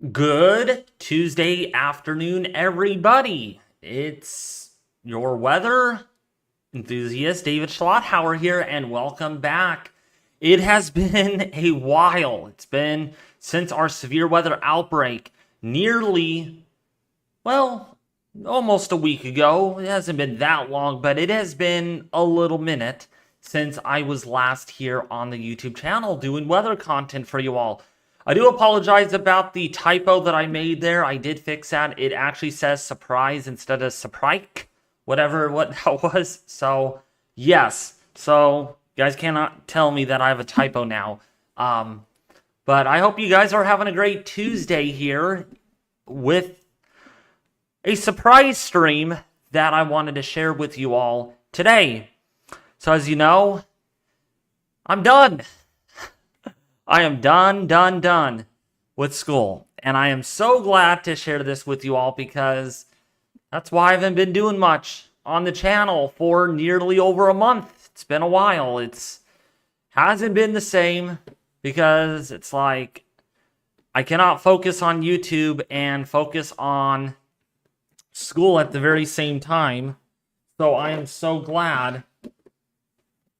Good Tuesday afternoon, everybody. It's your weather enthusiast, David Schlotthauer here, and welcome back. It has been a while. It's been since our severe weather outbreak, almost a week ago. It hasn't been that long, but it has been a little minute since I was last here on the YouTube channel doing weather content for you all. I do apologize about the typo that I made there. I did fix that. It actually says surprise instead of surprise, what that was. So, yes. So, you guys cannot tell me that I have a typo now. But I hope you guys are having a great Tuesday here with a surprise stream that I wanted to share with you all today. So, as you know, I'm done. I am done with school. And I am so glad to share this with you all because that's why I haven't been doing much on the channel for nearly over a month. It's been a while. It's hasn't been the same because it's like I cannot focus on YouTube and focus on school at the very same time. So I am so glad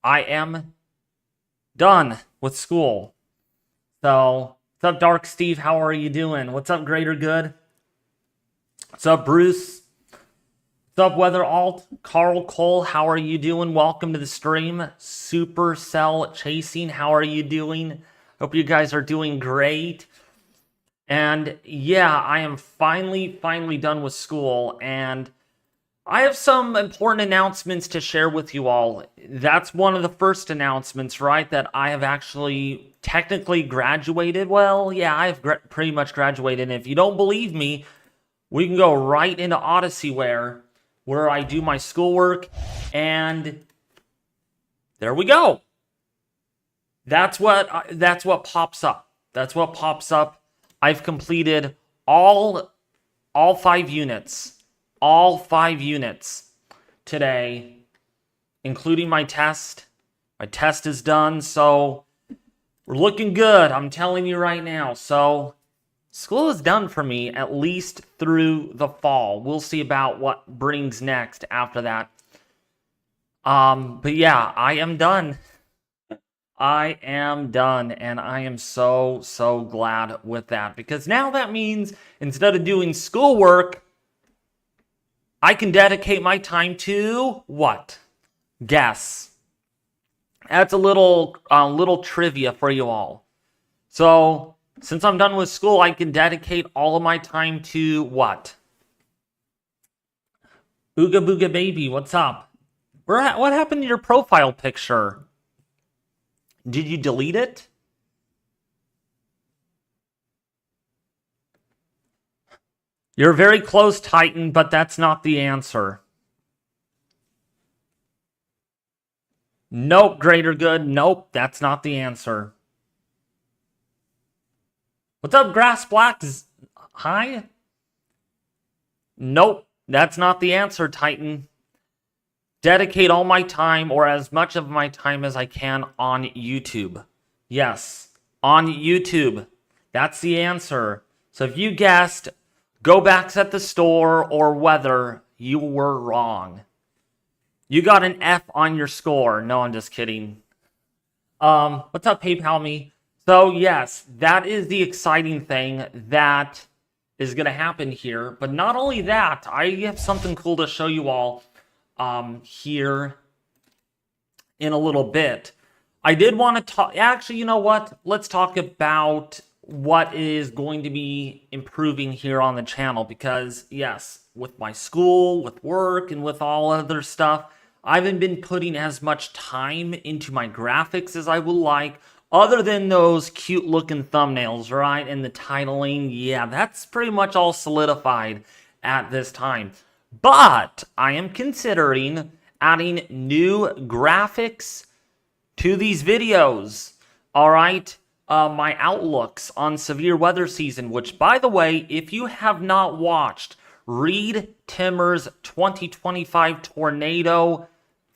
I am done with school. So, what's up, Dark Steve? How are you doing? What's up, Greater Good? What's up, Bruce? What's up, Weather Alt? Carl Cole, how are you doing? Welcome to the stream. Supercell Chasing, how are you doing? Hope you guys are doing great. And yeah, I am finally done with school, and I have some important announcements to share with you all. That's one of the first announcements, right? That I have actually technically graduated. Well, yeah, I've pretty much graduated. And if you don't believe me, we can go right into Odysseyware, where I do my schoolwork, and there we go. That's what pops up. That's what pops up. I've completed all 5 units. All 5 units today, including my test. My test is done, so we're looking good. I'm telling you right now. So school is done for me, at least through the fall. We'll see about what brings next after that. But yeah, I am done. I am done, and I am so glad with that, because now that means instead of doing schoolwork, I can dedicate my time to what? Guess. That's a little trivia for you all. So, since I'm done with school, I can dedicate all of my time to what? Booga Booga Baby, what's up? What happened to your profile picture? Did you delete it? You're very close, Titan, but that's not the answer. Nope, Greater Good. Nope, that's not the answer. What's up, Grass Black? Hi? Nope, that's not the answer, Titan. Dedicate all my time, or as much of my time as I can, on YouTube. Yes, on YouTube. That's the answer. So if you guessed go backs at the store or weather, you were wrong. You got an F on your score. No, I'm just kidding. What's up, PayPal me? So yes, that is the exciting thing that is going to happen here. But not only that, I have something cool to show you all here in a little bit. I did want to talk. Actually, you know what? Let's talk about what is going to be improving here on the channel, because yes, with my school, with work, and with all other stuff, I haven't been putting as much time into my graphics as I would like, other than those cute looking thumbnails, right? And the titling, yeah, that's pretty much all solidified at this time. But I am considering adding new graphics to these videos, all right? My outlooks on severe weather season, which, by the way, if you have not watched Reed Timmer's 2025 tornado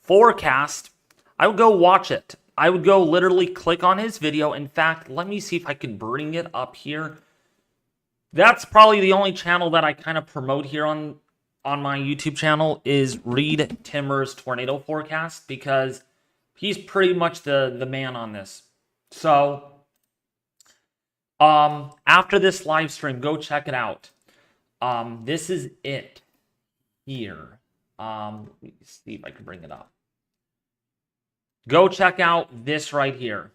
forecast, I would go watch it. I would go literally click on his video. In fact, let me see if I can bring it up here. That's probably the only channel that I kind of promote here on my YouTube channel is Reed Timmer's tornado forecast, because he's pretty much the man on this. So after this live stream, go check it out. This is it here. Let me see if I can bring it up. Go check out this right here.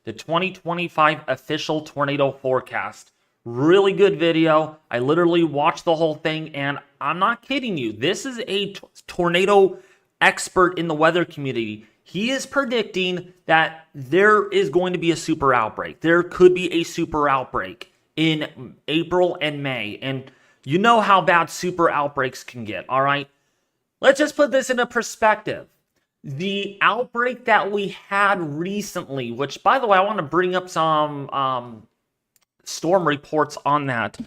The 2025 official tornado forecast. Really good video. I literally watched the whole thing, and I'm not kidding you. This is a tornado expert in the weather community. He is predicting that there is going to be a super outbreak. There could be a super outbreak in April and May. And you know how bad super outbreaks can get, all right? Let's just put this into perspective. The outbreak that we had recently, which, by the way, I want to bring up some storm reports on that.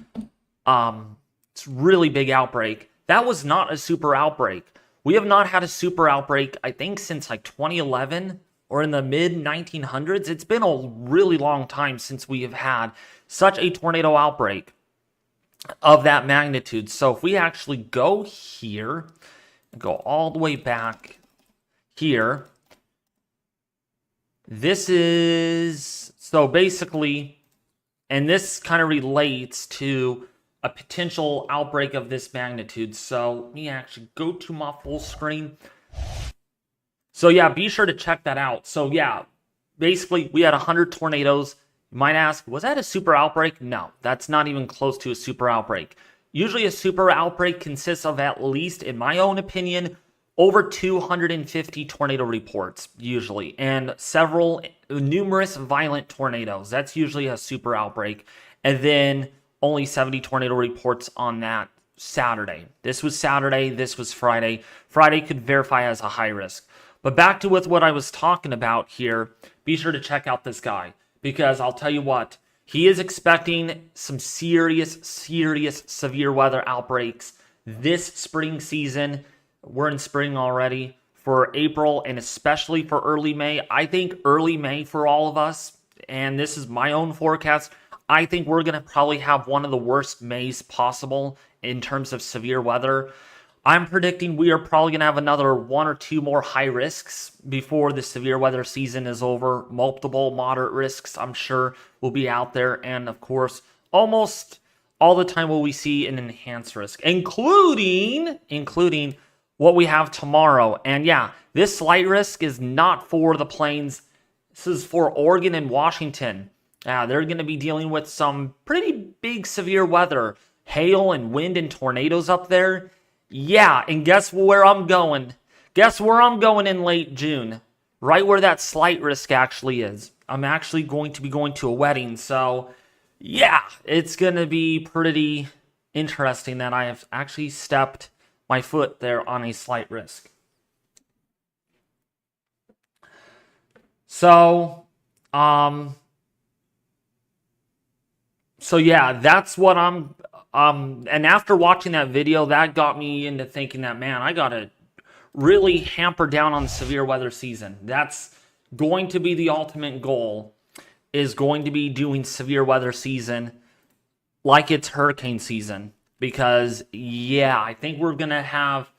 It's a really big outbreak. That was not a super outbreak. We have not had a super outbreak, I think, since like 2011 or in the mid-1900s. It's been a really long time since we have had such a tornado outbreak of that magnitude. So if we actually go here and go all the way back here, this is, so basically, and this kind of relates to a potential outbreak of this magnitude. So let me actually go to my full screen. So yeah, be sure to check that out. So yeah, basically we had 100 tornadoes. You might ask, was that a super outbreak? No, that's not even close to a super outbreak. Usually a super outbreak consists of, at least in my own opinion, over 250 tornado reports usually, and numerous violent tornadoes. That's usually a super outbreak. And then only 70 tornado reports on that Saturday. This was Saturday, this was Friday. Friday could verify as a high risk. But back to what I was talking about here, be sure to check out this guy, because I'll tell you what, he is expecting some serious severe weather outbreaks this spring season. We're in spring already, for April and especially for early May. I think early May for all of us, and this is my own forecast, I think we're going to probably have one of the worst Mays possible in terms of severe weather. I'm predicting we are probably going to have another one or two more high risks before the severe weather season is over. Multiple moderate risks, I'm sure, will be out there. And of course, almost all the time will we see an enhanced risk, including what we have tomorrow. And yeah, this slight risk is not for the plains. This is for Oregon and Washington. They're going to be dealing with some pretty big severe weather, hail and wind and tornadoes up there. Yeah, and guess where I'm going? Guess where I'm going in late June? Right where that slight risk actually is. I'm actually going to be going to a wedding. So yeah, it's going to be pretty interesting that I have actually stepped my foot there on a slight risk. So yeah, that's what I'm, and after watching that video, that got me into thinking that, man, I gotta really hamper down on the severe weather season. That's going to be the ultimate goal, is going to be doing severe weather season like it's hurricane season. Because yeah, I think we're gonna have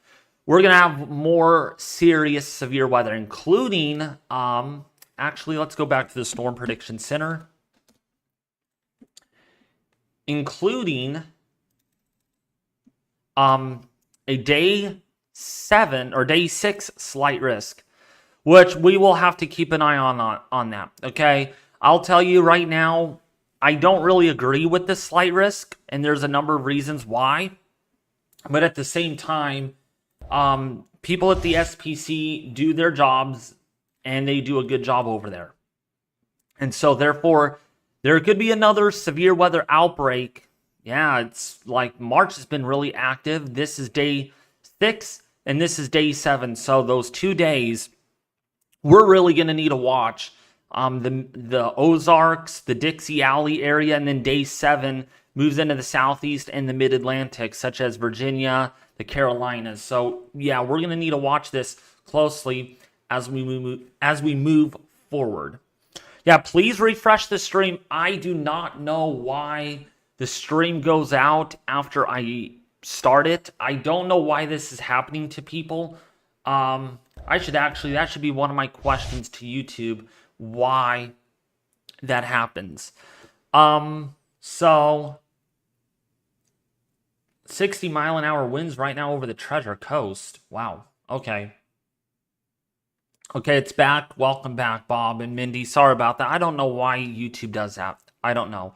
more serious severe weather, including actually, let's go back to the Storm Prediction Center. Including a day 7 or day 6 slight risk, which we will have to keep an eye on that. Okay, I'll tell you right now, I don't really agree with this slight risk, and there's a number of reasons why. But at the same time, people at the SPC do their jobs, and they do a good job over there. And so therefore, there could be another severe weather outbreak. Yeah, it's like March has been really active. This is day 6, and this is day 7. So those 2 days, we're really going to need to watch the Ozarks, the Dixie Alley area, and then day 7 moves into the Southeast and the Mid-Atlantic, such as Virginia, the Carolinas. So yeah, we're going to need to watch this closely as we move forward. Yeah, please refresh the stream. I do not know why the stream goes out after I start it. I don't know why this is happening to people. That should be one of my questions to YouTube, why that happens. So 60-mile-an-hour winds right now over the Treasure Coast. Wow. Okay. Okay, it's back. Welcome back, Bob and Mindy. Sorry about that. I don't know why YouTube does that. I don't know.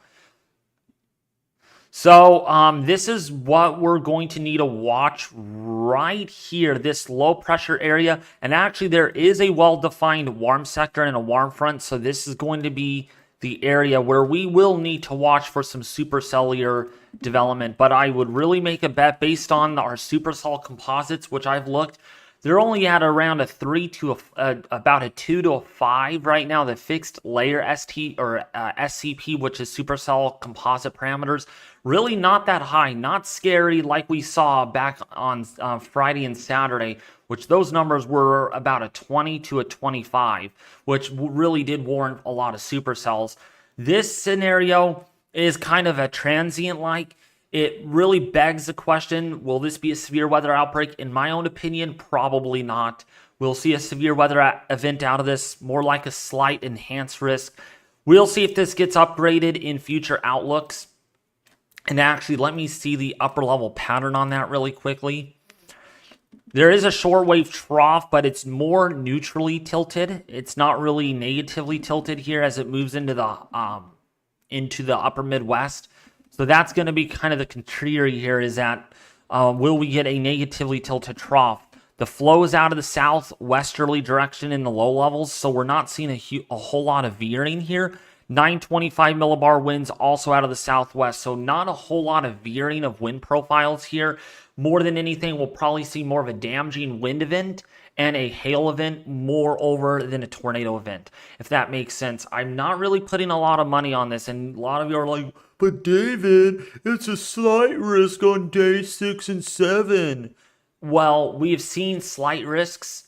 So this is what we're going to need to watch right here, this low pressure area. And actually there is a well-defined warm sector and a warm front. So this is going to be the area where we will need to watch for some supercellular development. But I would really make a bet based on our supercell composites, which I've looked. They're only at around a 3 to about a 2 to a 5 right now. The fixed layer SCP, which is supercell composite parameters, really not that high, not scary like we saw back on Friday and Saturday, which those numbers were about a 20 to a 25, which really did warrant a lot of supercells. This scenario is kind of a transient-like. It really begs the question, will this be a severe weather outbreak? In my own opinion, probably not. We'll see a severe weather event out of this, more like a slight enhanced risk. We'll see if this gets upgraded in future outlooks. And actually, let me see the upper level pattern on that really quickly. There is a shortwave trough, but it's more neutrally tilted. It's not really negatively tilted here as it moves into the upper Midwest. So that's going to be kind of the contributor here, is that will we get a negatively tilted trough? The flow is out of the southwesterly direction in the low levels, so we're not seeing a whole lot of veering here. 925 millibar winds also out of the southwest, so not a whole lot of veering of wind profiles here. More than anything, we'll probably see more of a damaging wind event and a hail event more over than a tornado event, if that makes sense. I'm not really putting a lot of money on this, and a lot of you are like, but David, it's a slight risk on day 6 and 7. Well, we've seen slight risks.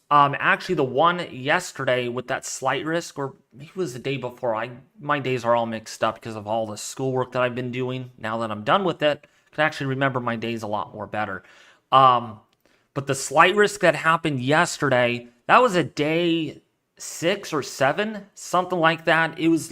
Actually, the one yesterday with that slight risk, or maybe it was the day before. My days are all mixed up because of all the schoolwork that I've been doing. Now that I'm done with it, I can actually remember my days a lot more better. But the slight risk that happened yesterday, that was a day 6 or 7, something like that. It was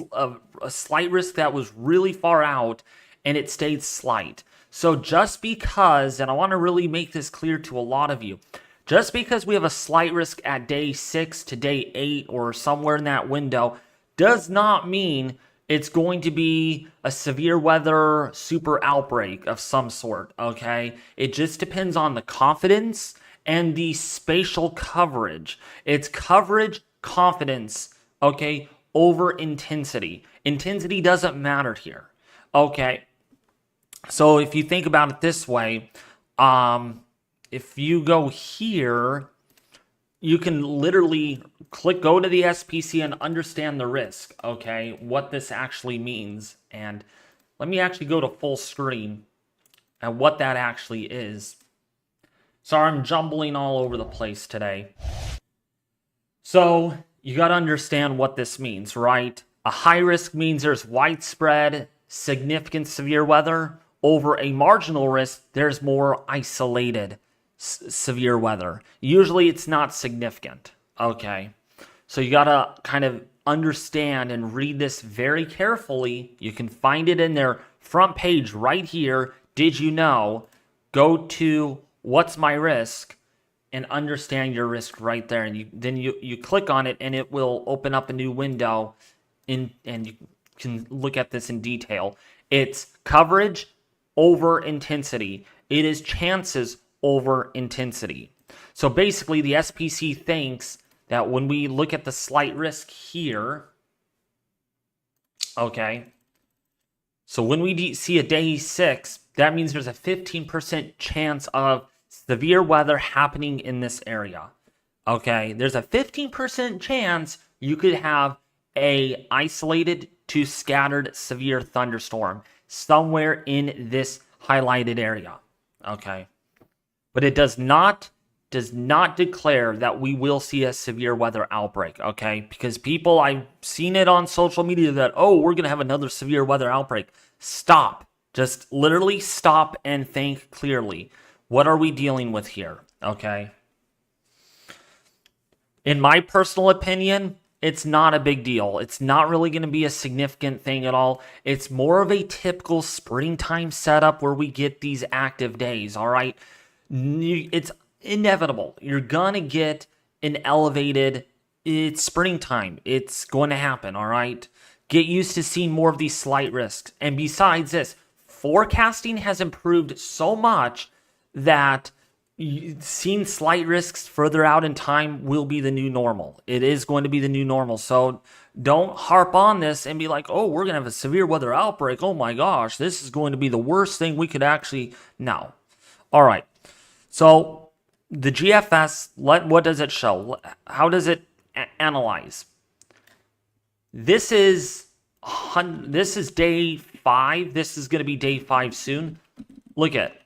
a slight risk that was really far out, and it stayed slight. So just because, and I want to really make this clear to a lot of you, just because we have a slight risk at day 6 to day 8 or somewhere in that window does not mean it's going to be a severe weather super outbreak of some sort, okay? It just depends on the confidence and the spatial coverage. It's coverage, confidence, okay, over intensity. Intensity doesn't matter here, okay? So if you think about it this way, if you go here, you can literally go to the SPC and understand the risk, okay, what this actually means. And let me actually go to full screen and what that actually is. Sorry, I'm jumbling all over the place today. So you got to understand what this means, right? A high risk means there's widespread, significant severe weather. Over a marginal risk, there's more isolated severe weather. Usually it's not significant, okay? So you gotta kind of understand and read this very carefully. You can find it in their front page right here. Did you know? Go to what's my risk and understand your risk right there. And then you click on it and it will open up a new window and you can look at this in detail. It's coverage over intensity. It is chances over intensity. So basically the SPC thinks that when we look at the slight risk here, okay, so when we see a day 6, that means there's a 15% chance of severe weather happening in this area. Okay, there's a 15% chance you could have a isolated to scattered severe thunderstorm somewhere in this highlighted area. Okay. But it does not declare that we will see a severe weather outbreak, okay? Because people, I've seen it on social media that, oh, we're going to have another severe weather outbreak. Stop. Just literally stop and think clearly. What are we dealing with here? Okay. In my personal opinion, it's not a big deal. It's not really going to be a significant thing at all. It's more of a typical springtime setup where we get these active days, all right? It's inevitable. You're going to get an elevated, it's springtime. It's going to happen, all right? Get used to seeing more of these slight risks. And besides this, forecasting has improved so much that seeing slight risks further out in time will be the new normal. It is going to be the new normal. So don't harp on this and be like, oh, we're going to have a severe weather outbreak. Oh my gosh, this is going to be the worst thing we could actually. No. All right. So the GFS, what does it show? How does it analyze? This is day 5. This is going to be day 5 soon. Look at it.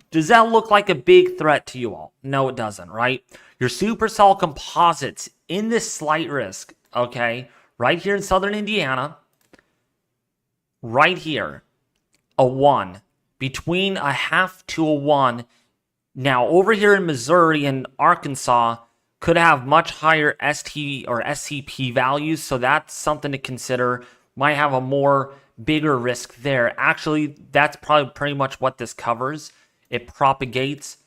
Does that look like a big threat to you all? No, it doesn't, right? Your supercell composites in this slight risk, okay, right here in southern Indiana, right here, a 1, between a half to a 1. Now, over here in Missouri and Arkansas, could have much higher ST or SCP values, so that's something to consider. Might have a more bigger risk there. Actually, that's probably pretty much what this covers. It propagates,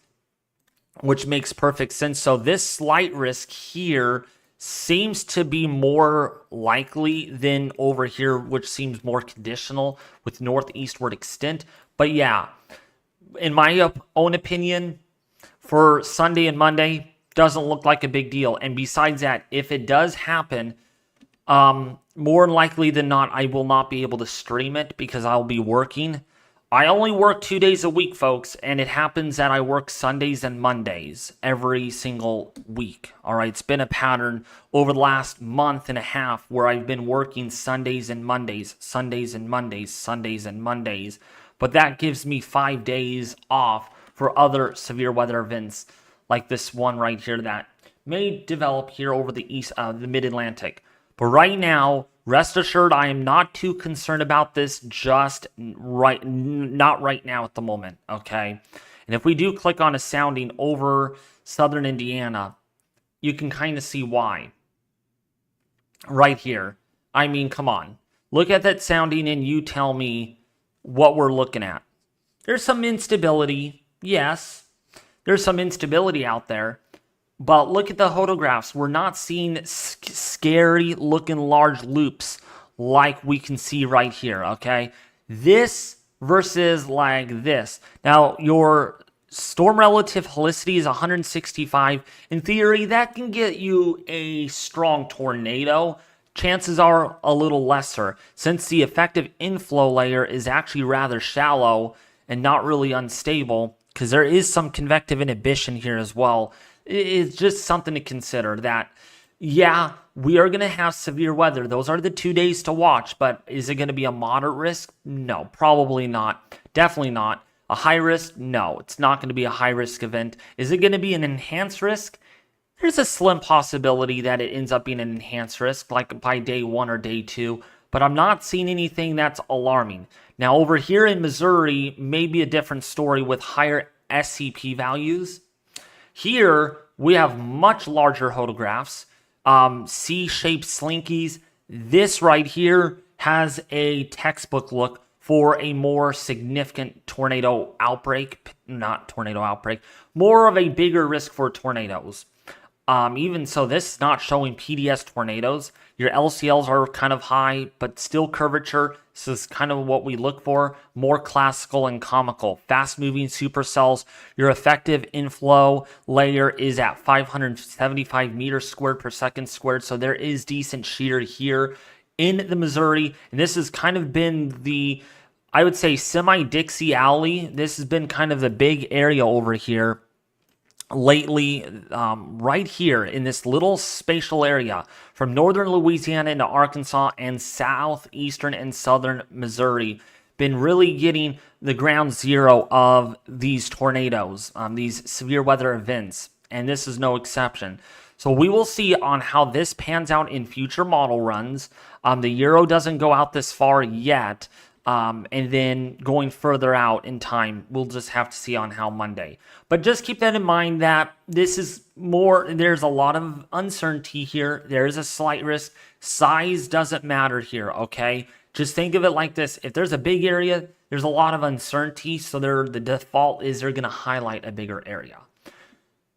which makes perfect sense. So this slight risk here seems to be more likely than over here, which seems more conditional with northeastward extent. But yeah, in my own opinion, for Sunday and Monday, doesn't look like a big deal. And besides that, if it does happen, more likely than not, I will not be able to stream it because I'll be working. I only work 2 days a week, folks, and it happens that I work Sundays and Mondays every single week. All right, it's been a pattern over the last month and a half where I've been working Sundays and Mondays, Sundays and Mondays, Sundays and Mondays. But that gives me 5 days off for other severe weather events like this one right here that may develop here over the mid-Atlantic. But right now, rest assured, I am not too concerned about this not right now at the moment, okay? And if we do click on a sounding over southern Indiana, you can kind of see why. Right here. I mean, come on. Look at that sounding and you tell me what we're looking at. There's some instability, yes. There's some instability out there. But look at the photographs. We're not seeing scary looking large loops like we can see right here, okay? This versus like this. Now, your storm relative helicity is 165. In theory, that can get you a strong tornado. Chances are a little lesser since the effective inflow layer is actually rather shallow and not really unstable because there is some convective inhibition here as well. It's just something to consider that, yeah, we are going to have severe weather. Those are the 2 days to watch, but is it going to be a moderate risk? No, probably not. Definitely not. A high risk? No, it's not going to be a high risk event. Is it going to be an enhanced risk? There's a slim possibility that it ends up being an enhanced risk, like by day 1 or day 2, but I'm not seeing anything that's alarming. Now, over here in Missouri, maybe a different story with higher SCP values. Here, we have much larger photographs, C-shaped slinkies. This right here has a textbook look for a more significant tornado outbreak. Not tornado outbreak, more of a bigger risk for tornadoes. Even so, this is not showing PDS tornadoes. Your LCLs are kind of high, but still curvature. This is kind of what we look for. More classical and comical. Fast-moving supercells. Your effective inflow layer is at 575 meters squared per second squared. So there is decent shear here in the Missouri. And this has kind of been the, I would say, semi-Dixie Alley. This has been kind of the big area over here lately, right here in this little spatial area from northern Louisiana into Arkansas and southeastern and southern Missouri, been really getting the ground zero of these tornadoes, these severe weather events, and this is no exception. So we will see on how this pans out in future model runs. The Euro doesn't go out this far yet, And then going further out in time, we'll just have to see on how Monday. But just keep that in mind that this is there's a lot of uncertainty here. There is a slight risk. Size doesn't matter here, okay? Just think of it like this. If there's a big area, there's a lot of uncertainty. So the default is they're going to highlight a bigger area.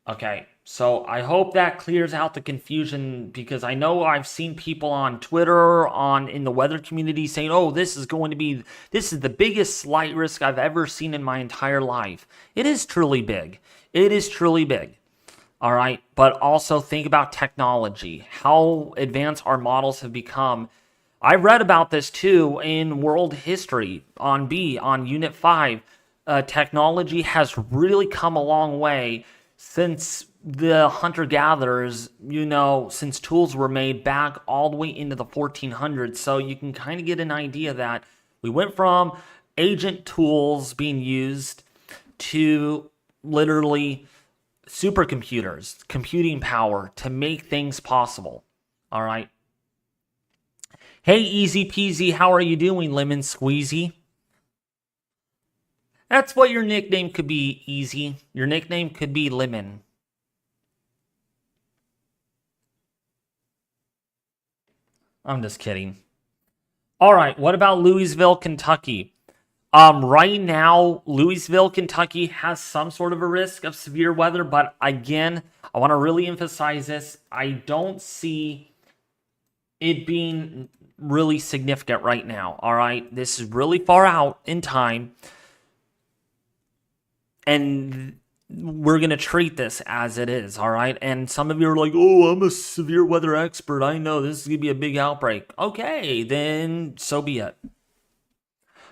Okay, so I hope that clears out the confusion, because I know I've seen people on Twitter, in the weather community saying, oh, this is the biggest slight risk I've ever seen in my entire life. It is truly big. It is truly big. All right, but also think about technology, how advanced our models have become. I read about this too in world history on Unit 5. Technology has really come a long way since the hunter-gatherers, since tools were made back all the way into the 1400s. So you can kind of get an idea that we went from agent tools being used to literally supercomputers, computing power to make things possible. All right. Hey, Easy Peasy, how are you doing, Lemon Squeezy? That's what your nickname could be, Easy. Your nickname could be Lemon. I'm just kidding. All right, what about Louisville, Kentucky? Right now, Louisville, Kentucky has some sort of a risk of severe weather, but again, I want to really emphasize this. I don't see it being really significant right now, all right? This is really far out in time. And we're going to treat this as it is, all right? And some of you are like, oh, I'm a severe weather expert. I know this is going to be a big outbreak. Okay, then so be it.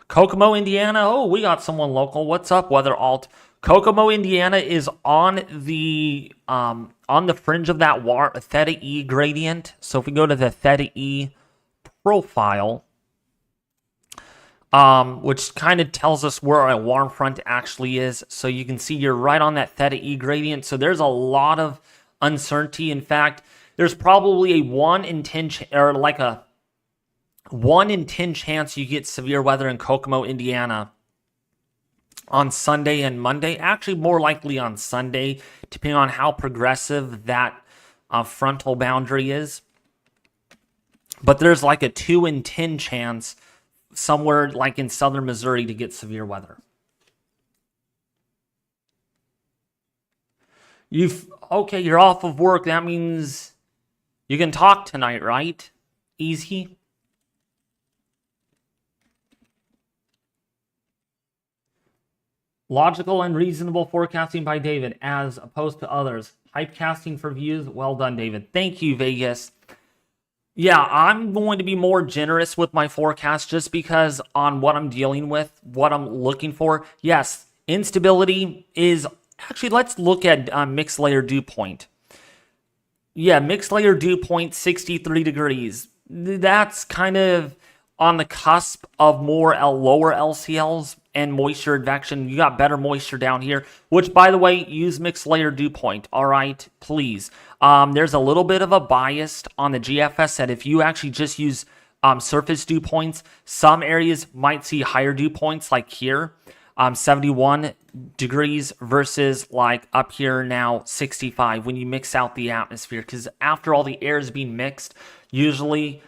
Kokomo, Indiana. Oh, we got someone local. What's up, Weather Alt? Kokomo, Indiana is on the fringe of that Theta E gradient. So if we go to the Theta E profile, which kind of tells us where a warm front actually is. So you can see you're right on that Theta E gradient. So there's a lot of uncertainty. In fact, there's probably a 1 in 10 chance you get severe weather in Kokomo, Indiana on Sunday and Monday. Actually, more likely on Sunday, depending on how progressive that frontal boundary is. But there's like a 2 in 10 chance somewhere like in southern Missouri to get severe weather. You're off of work. That means you can talk tonight, right? Easy. Logical and reasonable forecasting by David, as opposed to others. Hypecasting for views. Well done, David. Thank you, Vegas. Yeah, I'm going to be more generous with my forecast just because on what I'm dealing with, what I'm looking for. Yes, instability is... Actually, let's look at mixed layer dew point. Yeah, mixed layer dew point, 63 degrees. That's kind of on the cusp of more lower LCLs and moisture advection. You got better moisture down here, which, by the way, use mixed layer dew point. All right, please. There's a little bit of a bias on the GFS that if you actually just use surface dew points, some areas might see higher dew points, like here, 71 degrees versus like up here now 65 when you mix out the atmosphere, because after all the air is being mixed, usually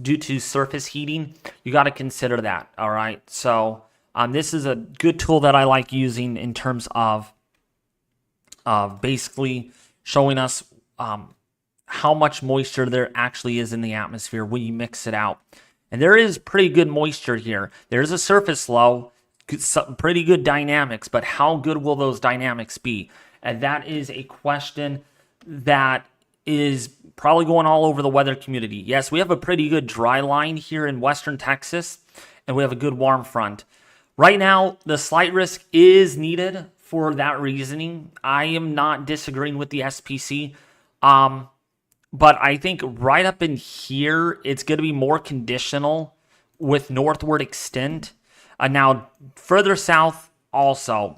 due to surface heating, you got to consider that. All right, so this is a good tool that I like using in terms of basically showing us how much moisture there actually is in the atmosphere when you mix it out. And there is pretty good moisture here. There's a surface low, some pretty good dynamics, but how good will those dynamics be? And that is a question that is probably going all over the weather community. Yes, we have a pretty good dry line here in western Texas, and we have a good warm front. Right now, the slight risk is needed for that reasoning. I am not disagreeing with the SPC, but I think right up in here, it's going to be more conditional with northward extent. Now, further south also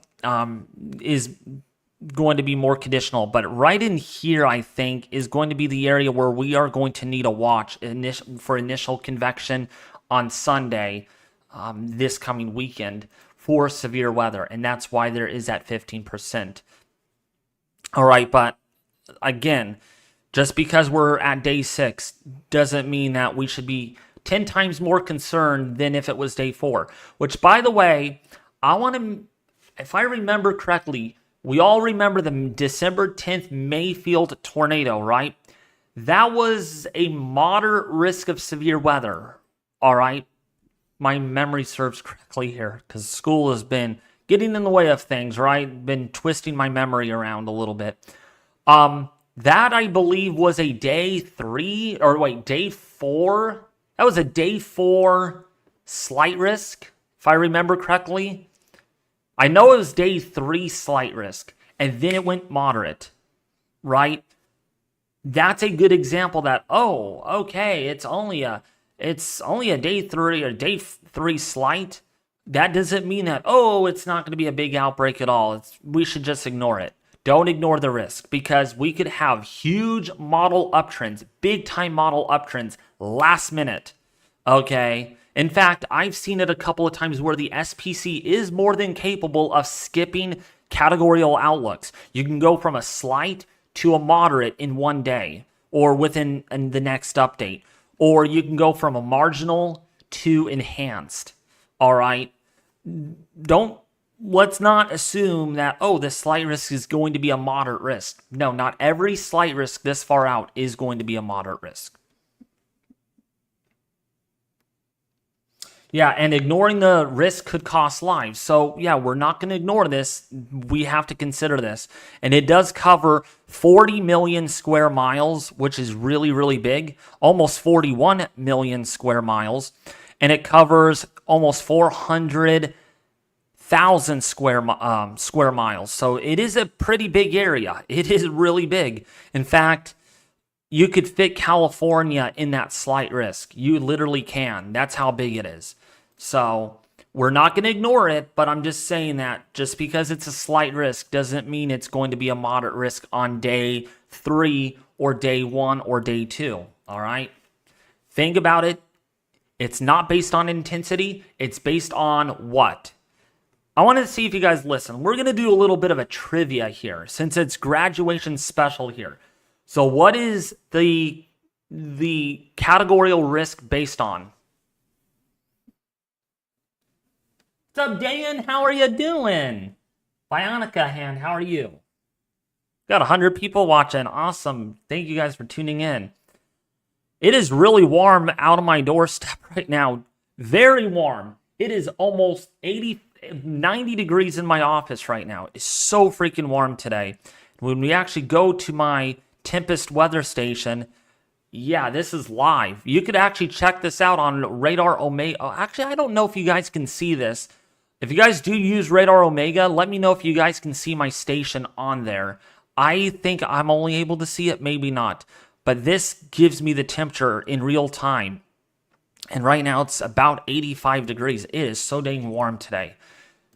is going to be more conditional, but right in here, I think, is going to be the area where we are going to need a watch for initial convection on Sunday. this coming weekend for severe weather, and that's why there is that 15%. All right, but again, just because we're at day 6 doesn't mean that we should be 10 times more concerned than if it was day 4. Which, by the way, I want to, if I remember correctly, we all remember the December 10th Mayfield tornado, right? That was a moderate risk of severe weather, all right? My memory serves correctly here, because school has been getting in the way of things, right? Been twisting my memory around a little bit. That, I believe, was a day 3, or wait, day 4? That was a day 4 slight risk, if I remember correctly. I know it was day 3 slight risk, and then it went moderate, right? That's a good example that, oh, okay, it's only a day 3 or day 3 slight. That doesn't mean that, oh, it's not going to be a big outbreak at all. We should just ignore it. Don't ignore the risk, because we could have huge model uptrends, big time model uptrends last minute. Okay. In fact, I've seen it a couple of times where the SPC is more than capable of skipping categorical outlooks. You can go from a slight to a moderate in one day, or within the next update. Or you can go from a marginal to enhanced. All right. Let's not assume that, oh, this slight risk is going to be a moderate risk. No, not every slight risk this far out is going to be a moderate risk. Yeah, and ignoring the risk could cost lives. So, yeah, we're not going to ignore this. We have to consider this. And it does cover 40 million square miles, which is really, really big. Almost 41 million square miles. And it covers almost 400,000 square miles. So it is a pretty big area. It is really big. In fact, you could fit California in that slight risk. You literally can. That's how big it is. So we're not going to ignore it, but I'm just saying that just because it's a slight risk doesn't mean it's going to be a moderate risk on day 3 or day 1 or day 2. All right? Think about it. It's not based on intensity. It's based on what? I wanted to see if you guys listen. We're going to do a little bit of a trivia here since it's graduation special here. So what is the categorical risk based on? What's up, Dan? How are you doing? Bionica Hand, how are you? Got 100 people watching. Awesome. Thank you guys for tuning in. It is really warm out of my doorstep right now. Very warm. It is almost 90 degrees in my office right now. It's so freaking warm today. When we actually go to my Tempest weather station, yeah, this is live. You could actually check this out on Radar Omega. Oh, actually, I don't know if you guys can see this. If you guys do use Radar Omega, let me know if you guys can see my station on there. I think I'm only able to see it, maybe not. But this gives me the temperature in real time. And right now it's about 85 degrees. It is so dang warm today.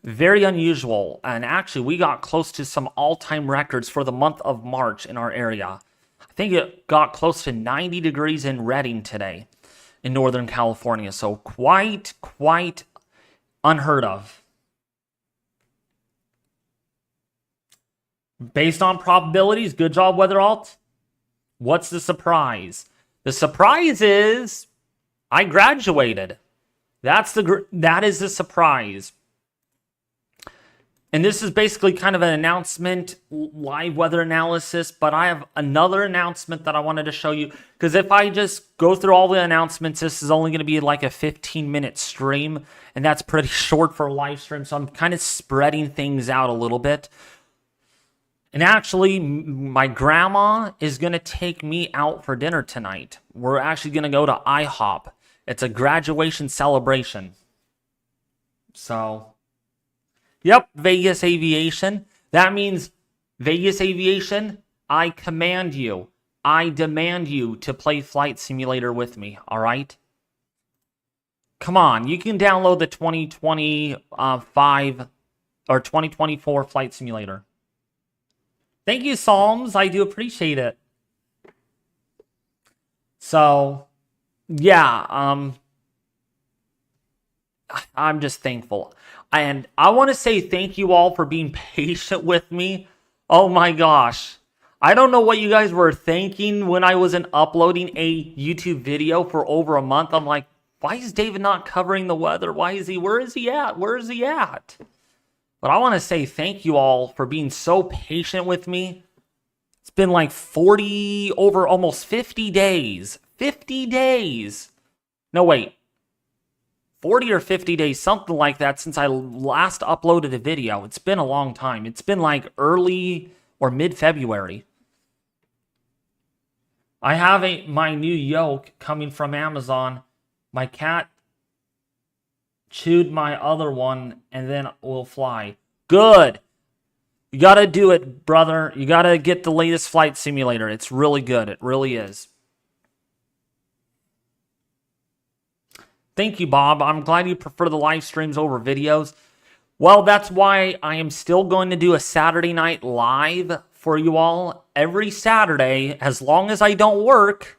Very unusual. And actually, we got close to some all-time records for the month of March in our area. I think it got close to 90 degrees in Redding today in Northern California. So quite unheard of. Based on probabilities, good job, Weather Alt. What's the surprise? The surprise is I graduated. That is the surprise. And this is basically kind of an announcement, live weather analysis, but I have another announcement that I wanted to show you, because if I just go through all the announcements, this is only going to be like a 15-minute stream, and that's pretty short for a live stream, so I'm kind of spreading things out a little bit. And actually, my grandma is going to take me out for dinner tonight. We're actually going to go to IHOP. It's a graduation celebration. So, yep, Vegas Aviation. That means Vegas Aviation, I command you, I demand you to play Flight Simulator with me, all right? Come on, you can download the 2025 or 2024 Flight Simulator. Thank you, Psalms. I do appreciate it. So, yeah, I'm just thankful. And I want to say thank you all for being patient with me. Oh my gosh. I don't know what you guys were thinking when I wasn't uploading a YouTube video for over a month. I'm like, why is David not covering the weather? Where is he at? Where is he at? But I want to say thank you all for being so patient with me. It's been like 40, over almost 50 days. 50 days. No, wait. 40 or 50 days, something like that, since I last uploaded a video. It's been a long time. It's been like early or mid-February. I have my new yoke coming from Amazon. My cat chewed my other one and then will fly. Good. You got to do it, brother. You got to get the latest flight simulator. It's really good. It really is. Thank you, Bob. I'm glad you prefer the live streams over videos. Well, that's why I am still going to do a Saturday night live for you all every Saturday. As long as I don't work,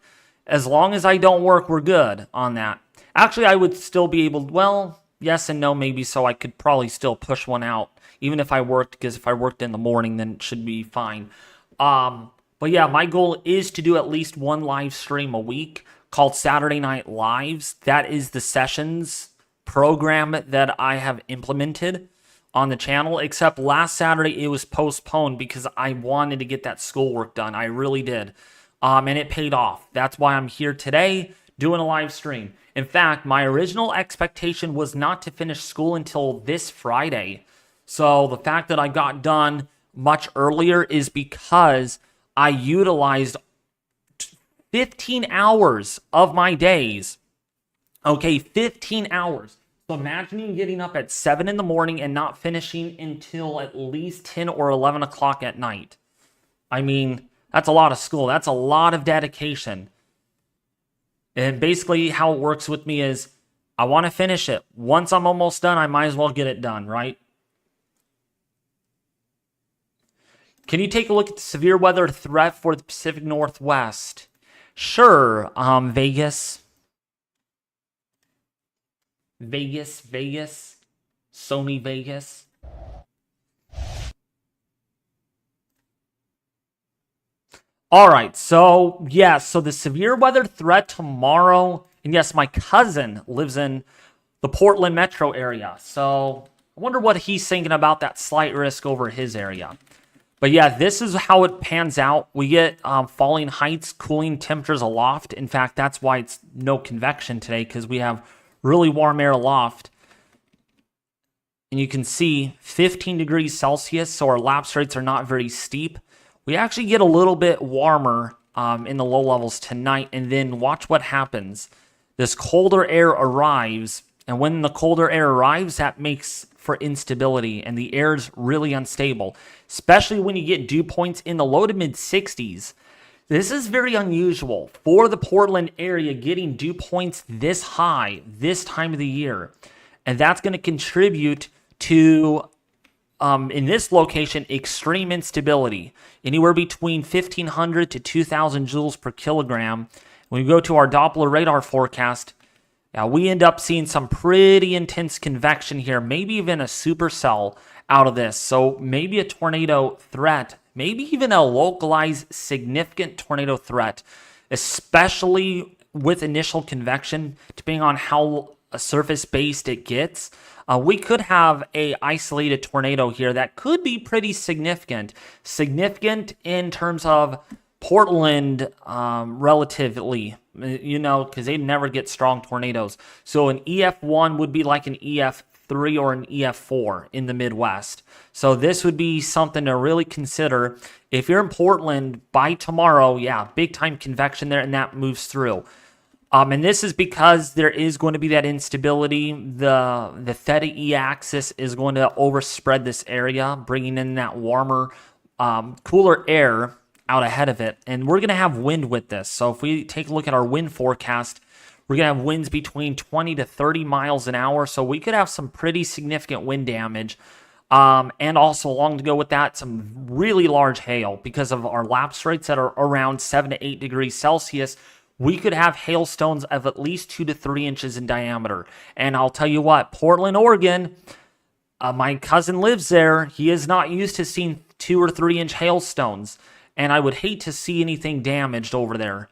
we're good on that. Actually, I would still be able, well, yes and no, maybe, so I could probably still push one out, even if I worked, because if I worked in the morning, then it should be fine. But yeah, my goal is to do at least one live stream a week called Saturday Night Lives. That is the sessions program that I have implemented on the channel, except last Saturday it was postponed because I wanted to get that schoolwork done. I really did. And it paid off. That's why I'm here today doing a live stream. In fact, my original expectation was not to finish school until this Friday. So the fact that I got done much earlier is because I utilized 15 hours of my days. Okay, 15 hours. So imagining getting up at 7 in the morning and not finishing until at least 10 or 11 o'clock at night. I mean, that's a lot of school. That's a lot of dedication. And basically how it works with me is I want to finish it. Once I'm almost done, I might as well get it done, right? Can you take a look at the severe weather threat for the Pacific Northwest? Sure, Vegas. Sony Vegas. All right, so so the severe weather threat tomorrow, and yes, my cousin lives in the Portland metro area, so I wonder what he's thinking about that slight risk over his area. But yeah, this is how it pans out. We get falling heights, cooling temperatures aloft. In fact, that's why it's no convection today, because we have really warm air aloft. And you can see 15 degrees Celsius, so our lapse rates are not very steep. We actually get a little bit warmer in the low levels tonight, and then watch what happens. This colder air arrives, and when the colder air arrives, that makes for instability, and the air is really unstable, especially when you get dew points in the low to mid 60s. This is very unusual for the Portland area, getting dew points this high this time of the year, and that's going to contribute to in this location extreme instability, anywhere between 1,500 to 2,000 joules per kilogram. When we go to our Doppler radar forecast, we end up seeing some pretty intense convection here, maybe even a supercell out of this. So maybe a tornado threat, maybe even a localized significant tornado threat, especially with initial convection, depending on how surface-based it gets. We could have a isolated tornado here that could be pretty significant. Significant in terms of Portland relatively, because they never get strong tornadoes. So an EF1 would be like an EF3 or an EF4 in the Midwest. So this would be something to really consider. If you're in Portland by tomorrow, big time convection there, and that moves through. And this is because there is going to be that instability. The theta E axis is going to overspread this area, bringing in that warmer, cooler air out ahead of it. And we're going to have wind with this. So if we take a look at our wind forecast, we're going to have winds between 20 to 30 miles an hour. So we could have some pretty significant wind damage. And also along to go with that, some really large hail because of our lapse rates that are around 7 to 8 degrees Celsius. we could have hailstones of at least 2 to 3 inches in diameter. And I'll tell you what, Portland, Oregon, my cousin lives there. He is not used to seeing 2 or 3 inch hailstones. And I would hate to see anything damaged over there.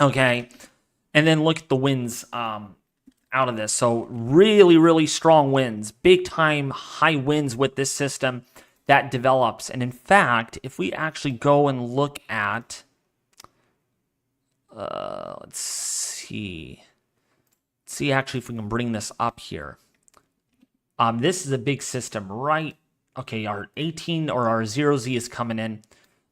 Okay. And then look at the winds out of this. So really, really strong winds. Big time high winds with this system that develops. And in fact, if we actually go and look at... let's see. Let's see actually if we can bring this up here. This is a big system, right? Okay, our 18 or our 0Z is coming in.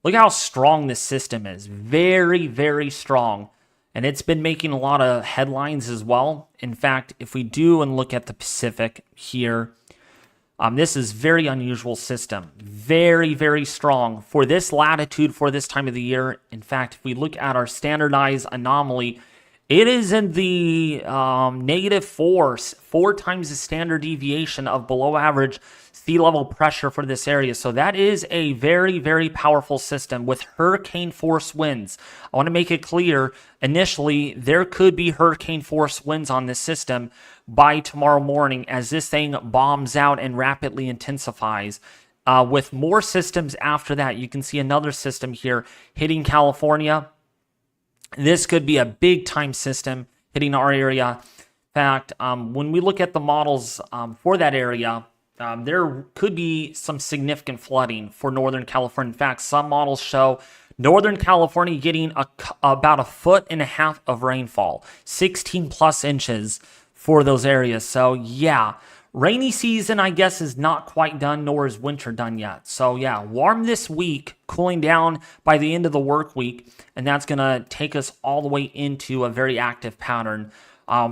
Look how strong this system is. Very, very strong. And it's been making a lot of headlines as well. In fact, if we do and look at the Pacific here, this is very unusual system. Very, very strong for this latitude, for this time of the year. In fact, if we look at our standardized anomaly, it is in the -4, 4 times the standard deviation of below average sea level pressure for this area. So that is a very, very powerful system with hurricane force winds. I want to make it clear, initially, there could be hurricane force winds on this system by tomorrow morning as this thing bombs out and rapidly intensifies. With more systems after that, you can see another system here hitting California. This could be a big time system hitting our area. In fact, when we look at the models for that area, there could be some significant flooding for Northern California. In fact, some models show Northern California getting about 1.5 feet of rainfall, 16 plus inches for those areas. So yeah, rainy season, I guess, is not quite done, nor is winter done yet. So yeah, warm this week, cooling down by the end of the work week, and that's going to take us all the way into a very active pattern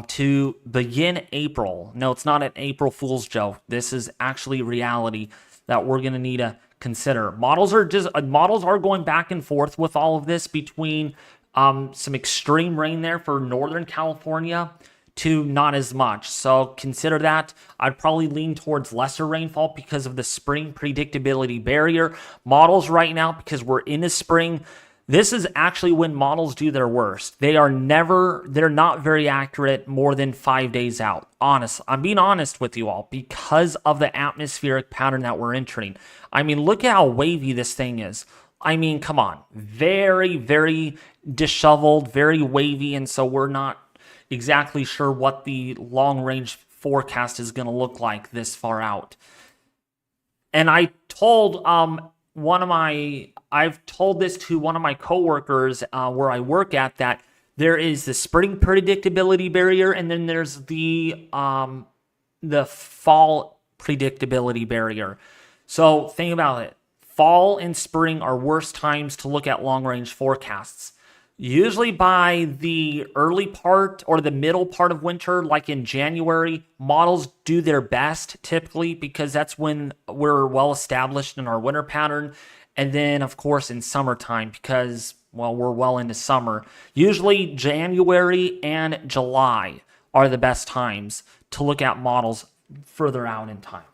to begin April. No, it's not an April Fool's joke. This is actually reality that we're going to need to consider. Models are going back and forth with all of this between some extreme rain there for Northern California to not as much. So consider that. I'd probably lean towards lesser rainfall because of the spring predictability barrier. Models right now, because we're in the spring, this is actually when models do their worst. They're not very accurate more than 5 days out. I'm being honest with you all because of the atmospheric pattern that we're entering. I mean, look at how wavy this thing is. I mean, come on. Very, very disheveled, very wavy, and so we're not exactly sure what the long-range forecast is going to look like this far out. And I told I've told this to one of my coworkers where I work at, that there is the spring predictability barrier, and then there's the fall predictability barrier. So think about it. Fall and spring are worst times to look at long-range forecasts. Usually by the early part or the middle part of winter, like in January, models do their best typically because that's when we're well established in our winter pattern. And then, of course, in summertime because, well, we're well into summer. Usually January and July are the best times to look at models further out in time.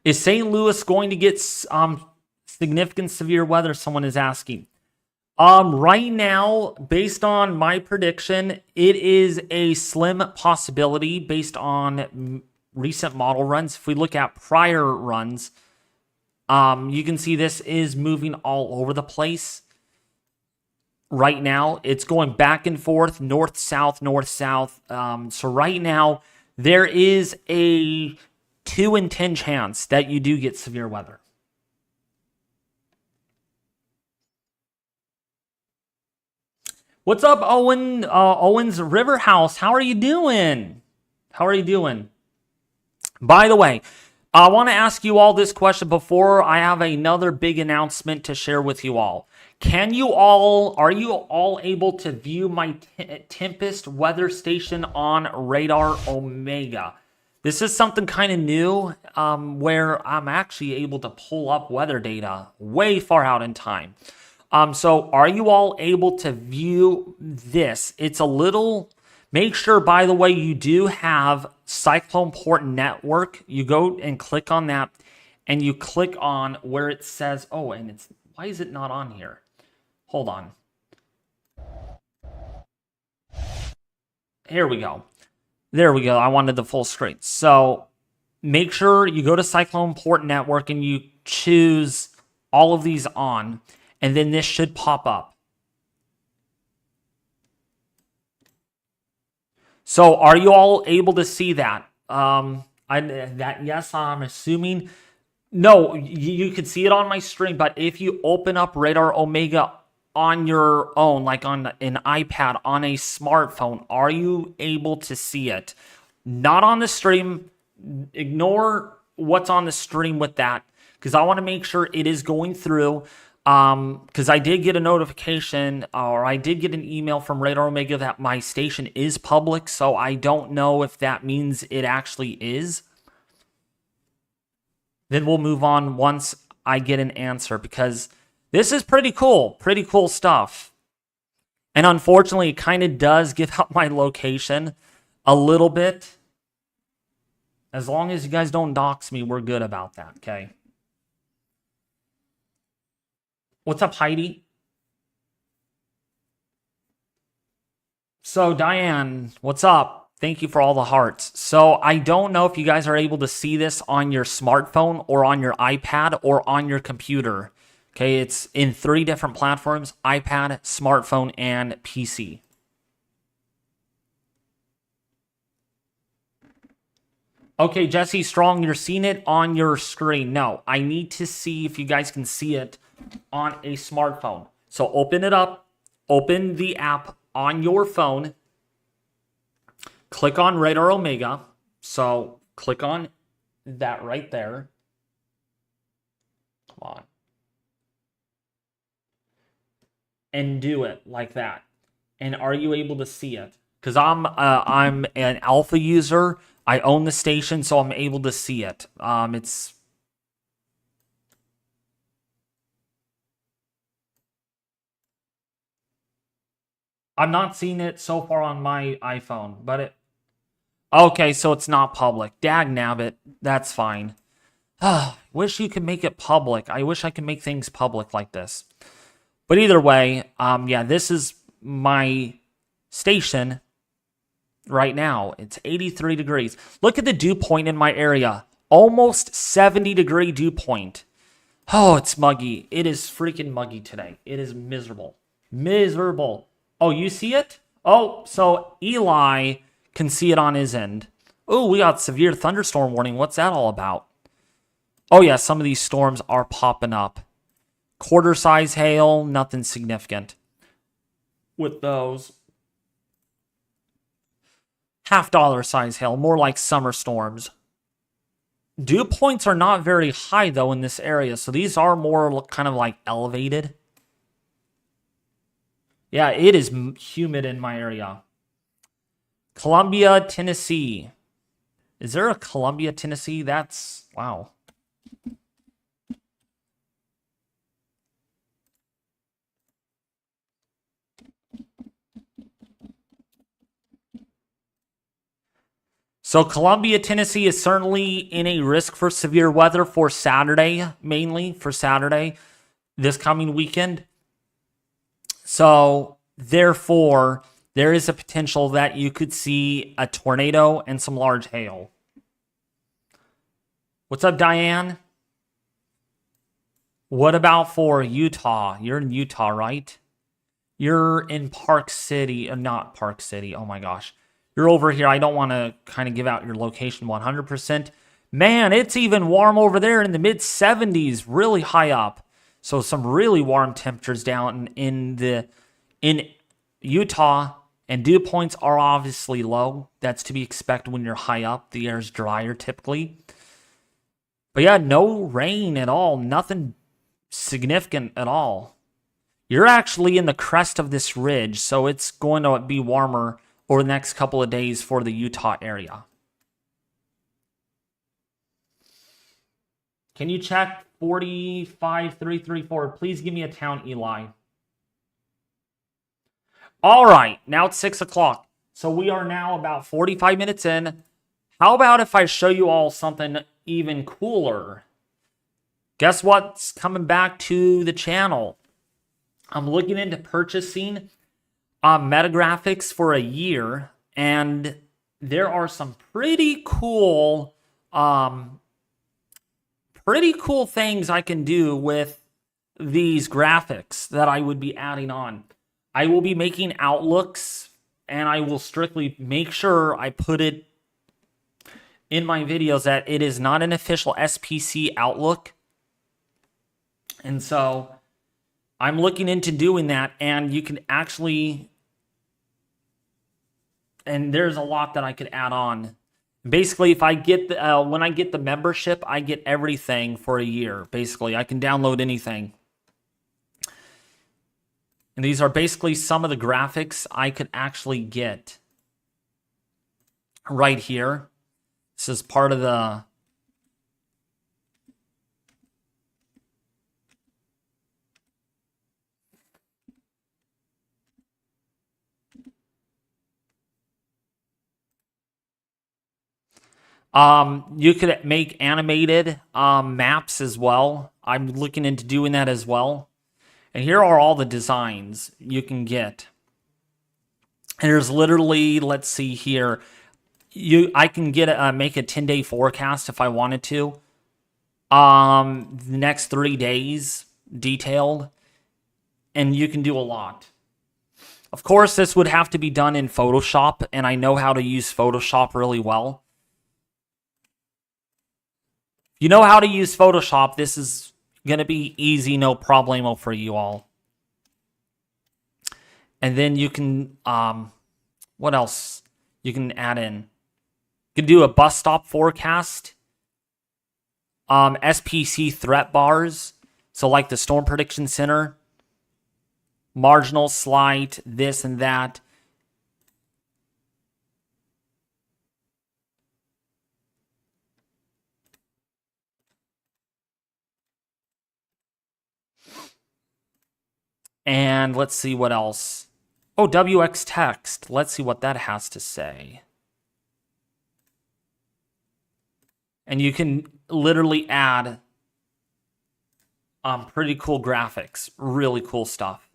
Is St. Louis going to get significant severe weather? Someone is asking. Right now, based on my prediction, it is a slim possibility based on recent model runs. If we look at prior runs, you can see this is moving all over the place. Right now, it's going back and forth, north-south, north-south. So right now, there is a 2 in 10 chance that you do get severe weather. What's up, Owen? Owen's River House. How are you doing? How are you doing? By the way, I want to ask you all this question before I have another big announcement to share with you all. Are you all able to view my Tempest weather station on Radar Omega? This is something kind of new where I'm actually able to pull up weather data way far out in time. So are you all able to view this? It's a little, make sure, by the way, you do have Cyclone Port Network. You go and click on that and you click on where it says, oh, and why is it not on here? Hold on. Here we go. There we go. I wanted the full screen. So make sure you go to Cyclone Port Network and you choose all of these on, and then this should pop up. So are you all able to see that? Yes, I'm assuming. No, you can see it on my screen, but if you open up Radar Omega on your own, like on an iPad, on a smartphone, are you able to see it? Not on the stream. Ignore what's on the stream with that, because I want to make sure it is going through. Because I did get a notification, or I did get an email from Radar Omega that my station is public, so I don't know if that means it actually is. Then we'll move on once I get an answer, because this is pretty cool stuff. And unfortunately, it kind of does give out my location a little bit. As long as you guys don't dox me, we're good about that, okay? What's up, Heidi? So, Diane, what's up? Thank you for all the hearts. So, I don't know if you guys are able to see this on your smartphone or on your iPad or on your computer. Okay, it's in 3 different platforms: iPad, smartphone, and PC. Okay, Jesse Strong, you're seeing it on your screen. No, I need to see if you guys can see it on a smartphone. So open it up, open the app on your phone, click on Radar Omega. So click on that right there. Come on. And do it like that. And are you able to see it? Because I'm an alpha user. I own the station, so I'm able to see it. I'm not seeing it so far on my iPhone, but it... Okay, so it's not public. Dagnabbit, that's fine. Wish you could make it public. I wish I could make things public like this. But either way, yeah, this is my station right now. It's 83 degrees. Look at the dew point in my area. Almost 70-degree dew point. Oh, it's muggy. It is freaking muggy today. It is miserable. Miserable. Oh, you see it? Oh, so Eli can see it on his end. Oh, we got severe thunderstorm warning. What's that all about? Oh, yeah, some of these storms are popping up. Quarter-size hail, nothing significant with those. $half size hail, more like summer storms. Dew points are not very high, though, in this area, so these are more kind of like elevated. Yeah, it is humid in my area. Columbia, Tennessee. Is there a Columbia, Tennessee? That's... wow. So Columbia, Tennessee is certainly in a risk for severe weather for Saturday, mainly for Saturday, this coming weekend. So therefore, there is a potential that you could see a tornado and some large hail. What's up, Diane? What about for Utah? You're in Utah, right? You're in Park City, not Park City. Oh my gosh. You're over here. I don't want to kind of give out your location 100%. Man, it's even warm over there in the mid-70s, really high up. So some really warm temperatures down in Utah, and dew points are obviously low. That's to be expected when you're high up. The air is drier typically. But yeah, no rain at all. Nothing significant at all. You're actually in the crest of this ridge, so it's going to be warmer over the next couple of days for the Utah area. Can you check 45334? Please give me a town, Eli. All right, now it's 6 o'clock. So we are now about 45 minutes in. How about if I show you all something even cooler? Guess what's coming back to the channel? I'm looking into purchasing Metagraphics for a year, And there are some pretty cool things I can do with these graphics that I would be adding on. I will be making outlooks, and I will strictly make sure I put it in my videos that it is not an official SPC outlook. And so I'm looking into doing that, and you can actually, and there's a lot that I could add on. Basically, if I get the, when I get the membership, I get everything for a year. Basically, I can download anything. And these are basically some of the graphics I could actually get right here. This is part of the you could make animated maps as well. I'm looking into doing that as well. And here are all the designs you can get. And there's literally, let's see here, I can get make a 10-day forecast if I wanted to. The next 3 days detailed, and you can do a lot. Of course, this would have to be done in Photoshop, and I know how to use Photoshop really well. If you know how to use Photoshop, this is going to be easy, no problemo for you all. And then you can, what else you can add in? You can do a bus stop forecast, SPC threat bars, so like the Storm Prediction Center, marginal, slight, this and that. And let's see what else. Oh, WX text. Let's see what that has to say. And you can literally add pretty cool graphics. Really cool stuff.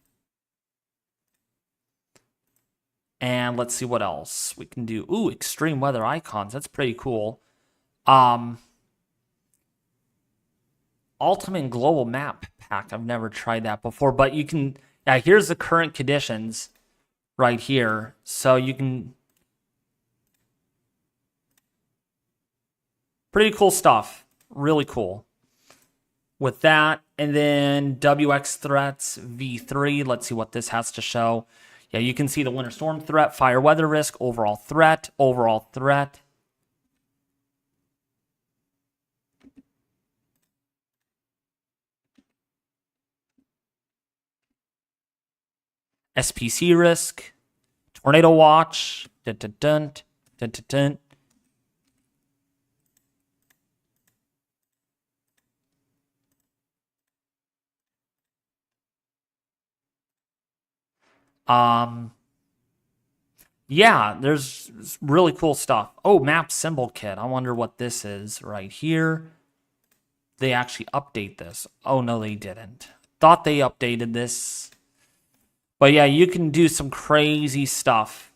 And let's see what else we can do. Ooh, extreme weather icons. That's pretty cool. Ultimate global map pack. I've never tried that before, but you can, yeah, here's the current conditions right here. So you can, pretty cool stuff. Really cool. With that, and then WX threats V3. Let's see what this has to show. Yeah, you can see the winter storm threat, fire weather risk, overall threat, overall threat. SPC risk, tornado watch, dun, dun, dun, dun, dun, dun. Yeah, there's really cool stuff. Oh, map symbol kit. I wonder what this is right here. They actually update this. Oh, no, they didn't. Thought they updated this. But yeah, you can do some crazy stuff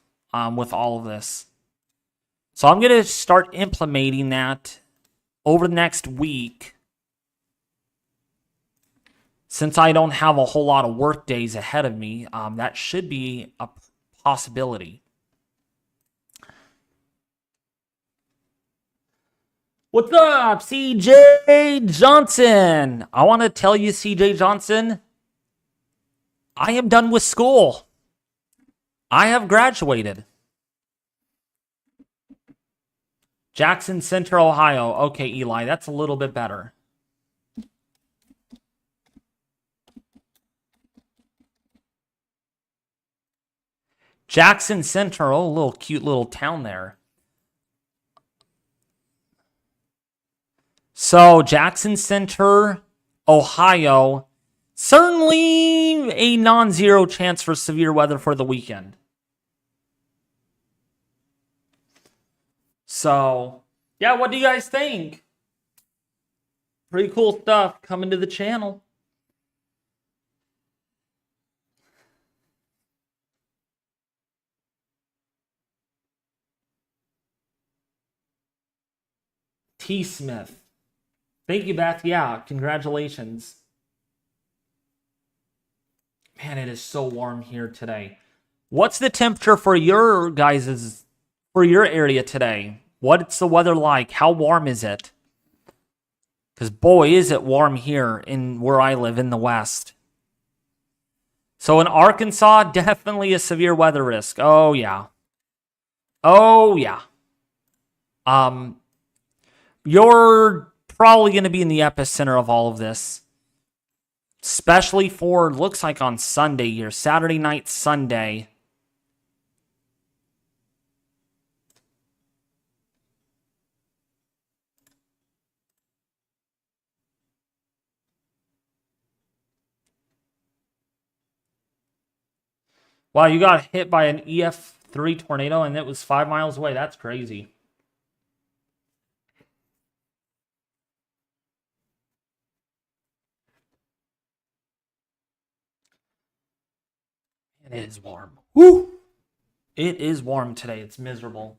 with all of this. So I'm going to start implementing that over the next week. Since I don't have a whole lot of work days ahead of me, that should be a possibility. What's up, CJ Johnson? I want to tell you, CJ Johnson, I am done with school. I have graduated. Jackson Center, Ohio. Okay, Eli, that's a little bit better. Jackson Center, oh, little cute little town there. So, Jackson Center, Ohio, certainly a non-zero chance for severe weather for the weekend. So, yeah, what do you guys think? Pretty cool stuff coming to the channel. T. Smith. Thank you, Beth. Yeah, congratulations. Man, it is so warm here today. What's the temperature for your area today? What's the weather like? How warm is it? Because boy, is it warm here in where I live in the West. So in Arkansas, definitely a severe weather risk. Oh yeah. Oh yeah. You're probably going to be in the epicenter of all of this. Especially for, looks like on Sunday here, Saturday night, Sunday. Wow, you got hit by an EF3 tornado and it was 5 miles away. That's crazy. It is warm. Woo! It is warm today. It's miserable.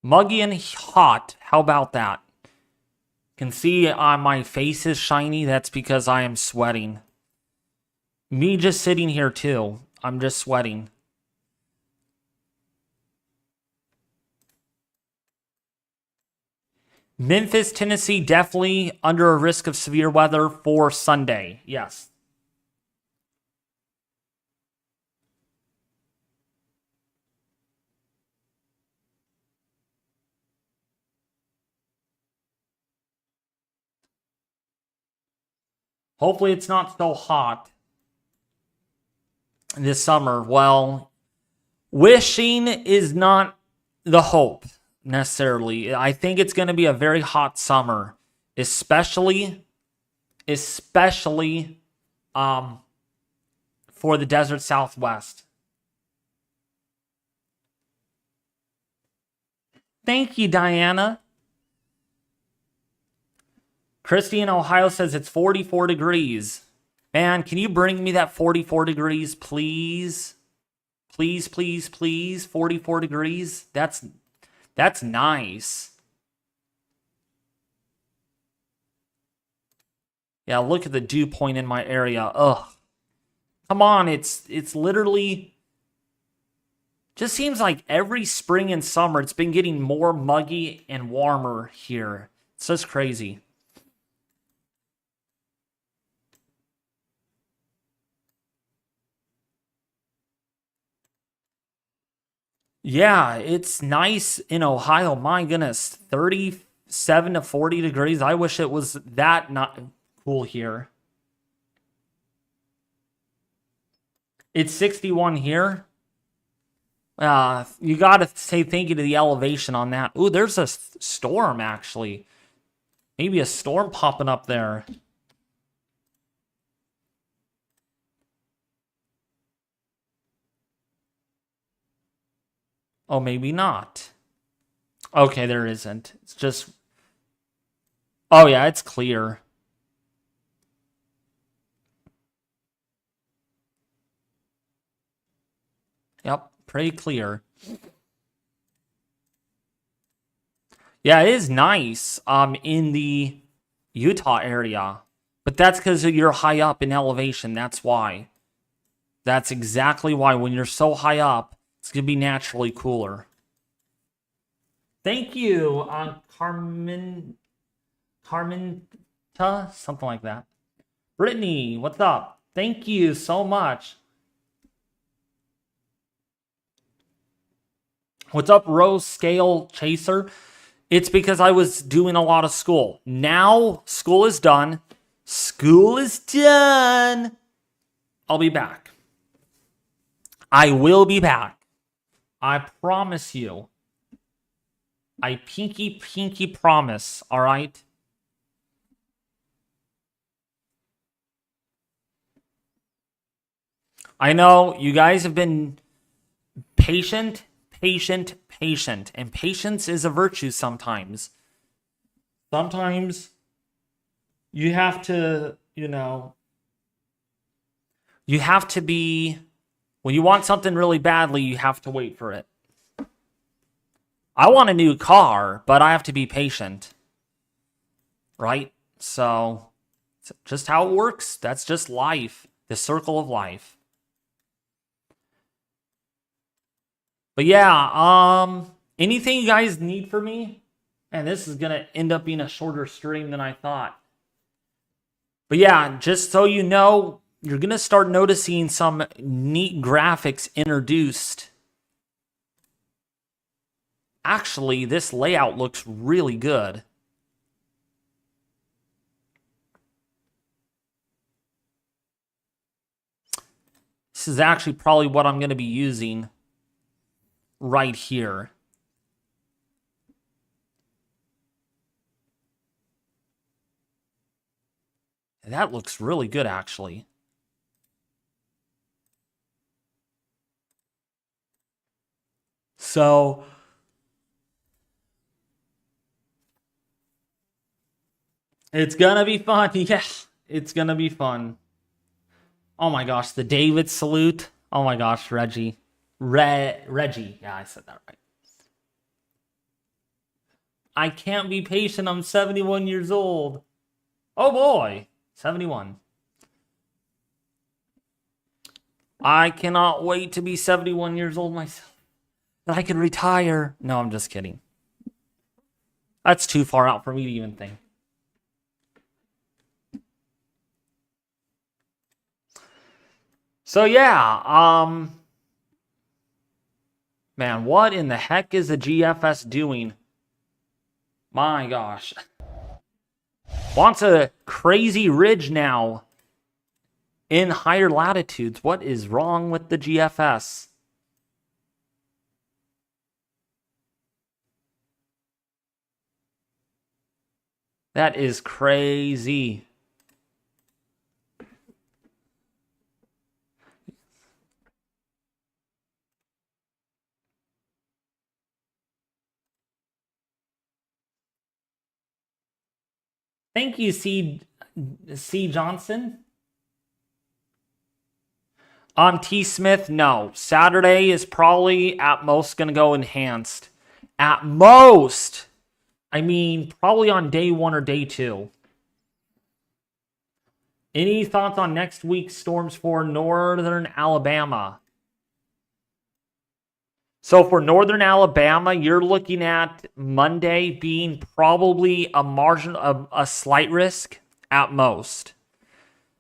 Muggy and hot. How about that? Can see my face is shiny. That's because I am sweating. Me just sitting here too. I'm just sweating. Memphis, Tennessee, definitely under a risk of severe weather for Sunday. Yes. Hopefully it's not so hot this summer. Well, wishing is not the hope necessarily. I think it's going to be a very hot summer, especially for the desert Southwest. Thank you, Diana. Christy in Ohio says it's 44 degrees. Man, can you bring me that 44 degrees, please? Please, please, please. 44 degrees. That's nice. Yeah, look at the dew point in my area. Ugh. Come on, it's literally just seems like every spring and summer it's been getting more muggy and warmer here. It's just crazy. Yeah, it's nice in Ohio. My goodness, 37 to 40 degrees. I wish it was that not cool here. It's 61 here. You got to say thank you to the elevation on that. Ooh, there's a storm, actually. Maybe a storm popping up there. Oh, maybe not. Okay, there isn't. It's just... Oh, yeah, it's clear. Yep, pretty clear. Yeah, it is nice in the Utah area. But that's because you're high up in elevation. That's why. That's exactly why. When you're so high up, it's going to be naturally cooler. Thank you, Carmenta, something like that. Brittany, what's up? Thank you so much. What's up, Rose Scale Chaser? It's because I was doing a lot of school. Now, school is done. School is done. I'll be back. I will be back. I promise you. I pinky promise, all right? I know you guys have been patient. And patience is a virtue sometimes. Sometimes you have to, you have to be, when you want something really badly, you have to wait for it. I want a new car, but I have to be patient. Right? So, it's just how it works. That's just life. The circle of life. But yeah, anything you guys need from me? And this is gonna end up being a shorter stream than I thought. But yeah, just so you know, you're gonna start noticing some neat graphics introduced. Actually, this layout looks really good. This is actually probably what I'm gonna be using right here. That looks really good, actually. So, it's gonna be fun. Yeah, it's gonna be fun. Oh my gosh, the David salute. Oh my gosh, Reggie. Reggie. Yeah, I said that right. I can't be patient. I'm 71 years old. Oh boy, 71. I cannot wait to be 71 years old myself. That I can retire. No, I'm just kidding. That's too far out for me to even think. So yeah, man, what in the heck is the GFS doing? My gosh. Wants a crazy ridge now in higher latitudes. What is wrong with the GFS? That is crazy. Thank you, C. Johnson. T. Smith, no. Saturday is probably at most going to go enhanced. At most. I mean, probably on day 1 or day 2. Any thoughts on next week's storms for northern Alabama? So for northern Alabama, you're looking at Monday being probably a slight risk at most.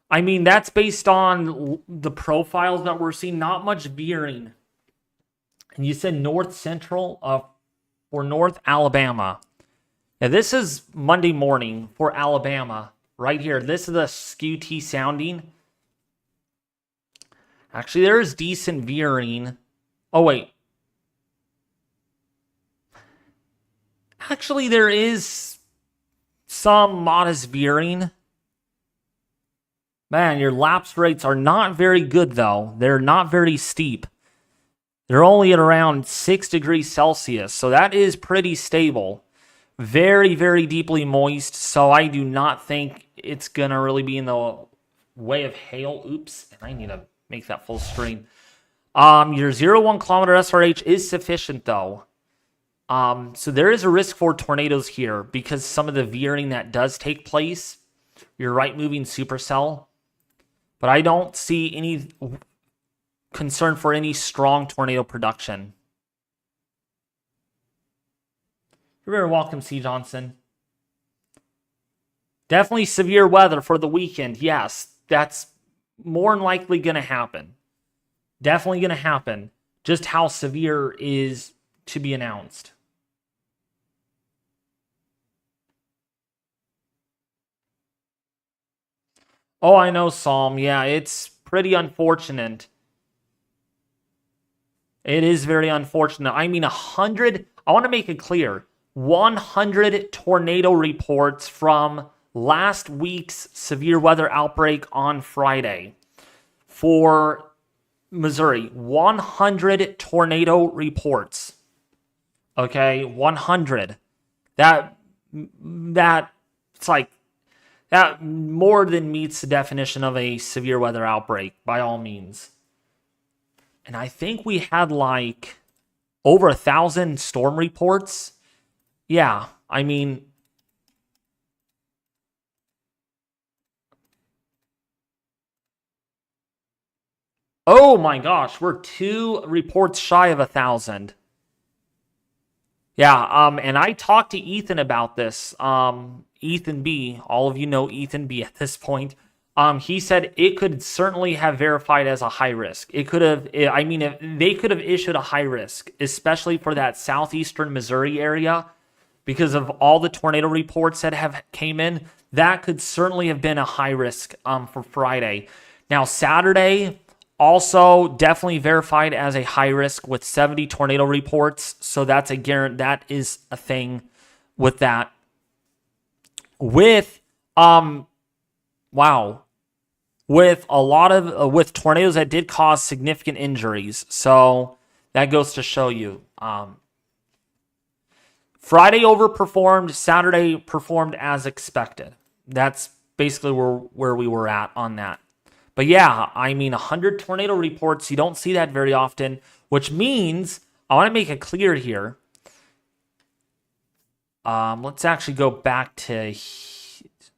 I mean, that's based on the profiles that we're seeing, not much veering. And you said north central for North Alabama. Now, this is Monday morning for Alabama. Right here. This is a skew T sounding. Actually, there is decent veering. Oh, wait. Actually, there is some modest veering. Man, your lapse rates are not very good, though. They're not very steep. They're only at around 6 degrees Celsius, so that is pretty stable. Very, very deeply moist, so I do not think it's going to really be in the way of hail. Oops, and I need to make that full screen. Your 0-1 kilometer SRH is sufficient, though. So there is a risk for tornadoes here because some of the veering that does take place, your right-moving supercell. But I don't see any concern for any strong tornado production. You're very welcome, C. Johnson. Definitely severe weather for the weekend. Yes, that's more than likely going to happen. Definitely going to happen. Just how severe is to be announced. Oh, I know, Psalm. Yeah, it's pretty unfortunate. It is very unfortunate. I mean, 100... I want to make it clear. 100 tornado reports from last week's severe weather outbreak on Friday for Missouri. 100 tornado reports. Okay, 100. It's like, that more than meets the definition of a severe weather outbreak, by all means. And I think we had like over 1,000 storm reports. Yeah, I mean, oh my gosh, we're 2 reports shy of 1,000. Yeah, and I talked to Ethan about this. Ethan B, all of you know Ethan B at this point. He said it could certainly have verified as a high risk. It could have, I mean, if they could have issued a high risk, especially for that southeastern Missouri area, because of all the tornado reports that have came in. That could certainly have been a high risk for Friday. Now Saturday, also definitely verified as a high risk with 70 tornado reports. So that's a guarantee. That is a thing with that. With wow, with a lot of with tornadoes that did cause significant injuries. So that goes to show you. Friday overperformed. Saturday performed as expected. That's basically where we were at on that. But yeah, I mean, 100 tornado reports, you don't see that very often, which means, I want to make it clear here. Let's actually go back to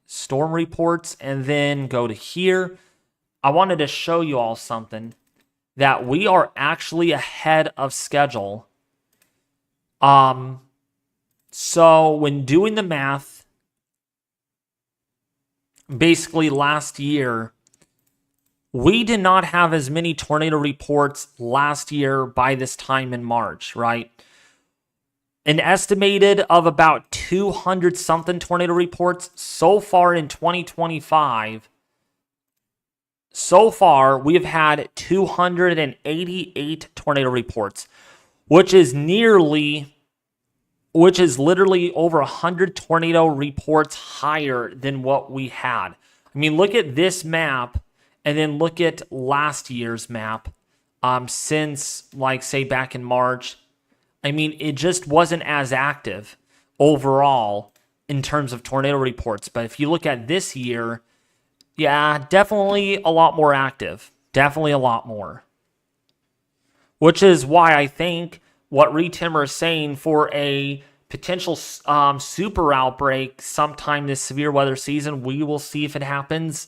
storm reports and then go to here. I wanted to show you all something, that we are actually ahead of schedule. So when doing the math, basically last year, we did not have as many tornado reports last year by this time in March, right? An estimated of about 200 something tornado reports so far in 2025. So far, we have had 288 tornado reports, which is literally over 100 tornado reports higher than what we had. I mean, look at this map. And then look at last year's map since, like, say, back in March. I mean, it just wasn't as active overall in terms of tornado reports. But if you look at this year, yeah, definitely a lot more active. Definitely a lot more. Which is why I think what Retimmer is saying for a potential super outbreak sometime this severe weather season, we will see if it happens.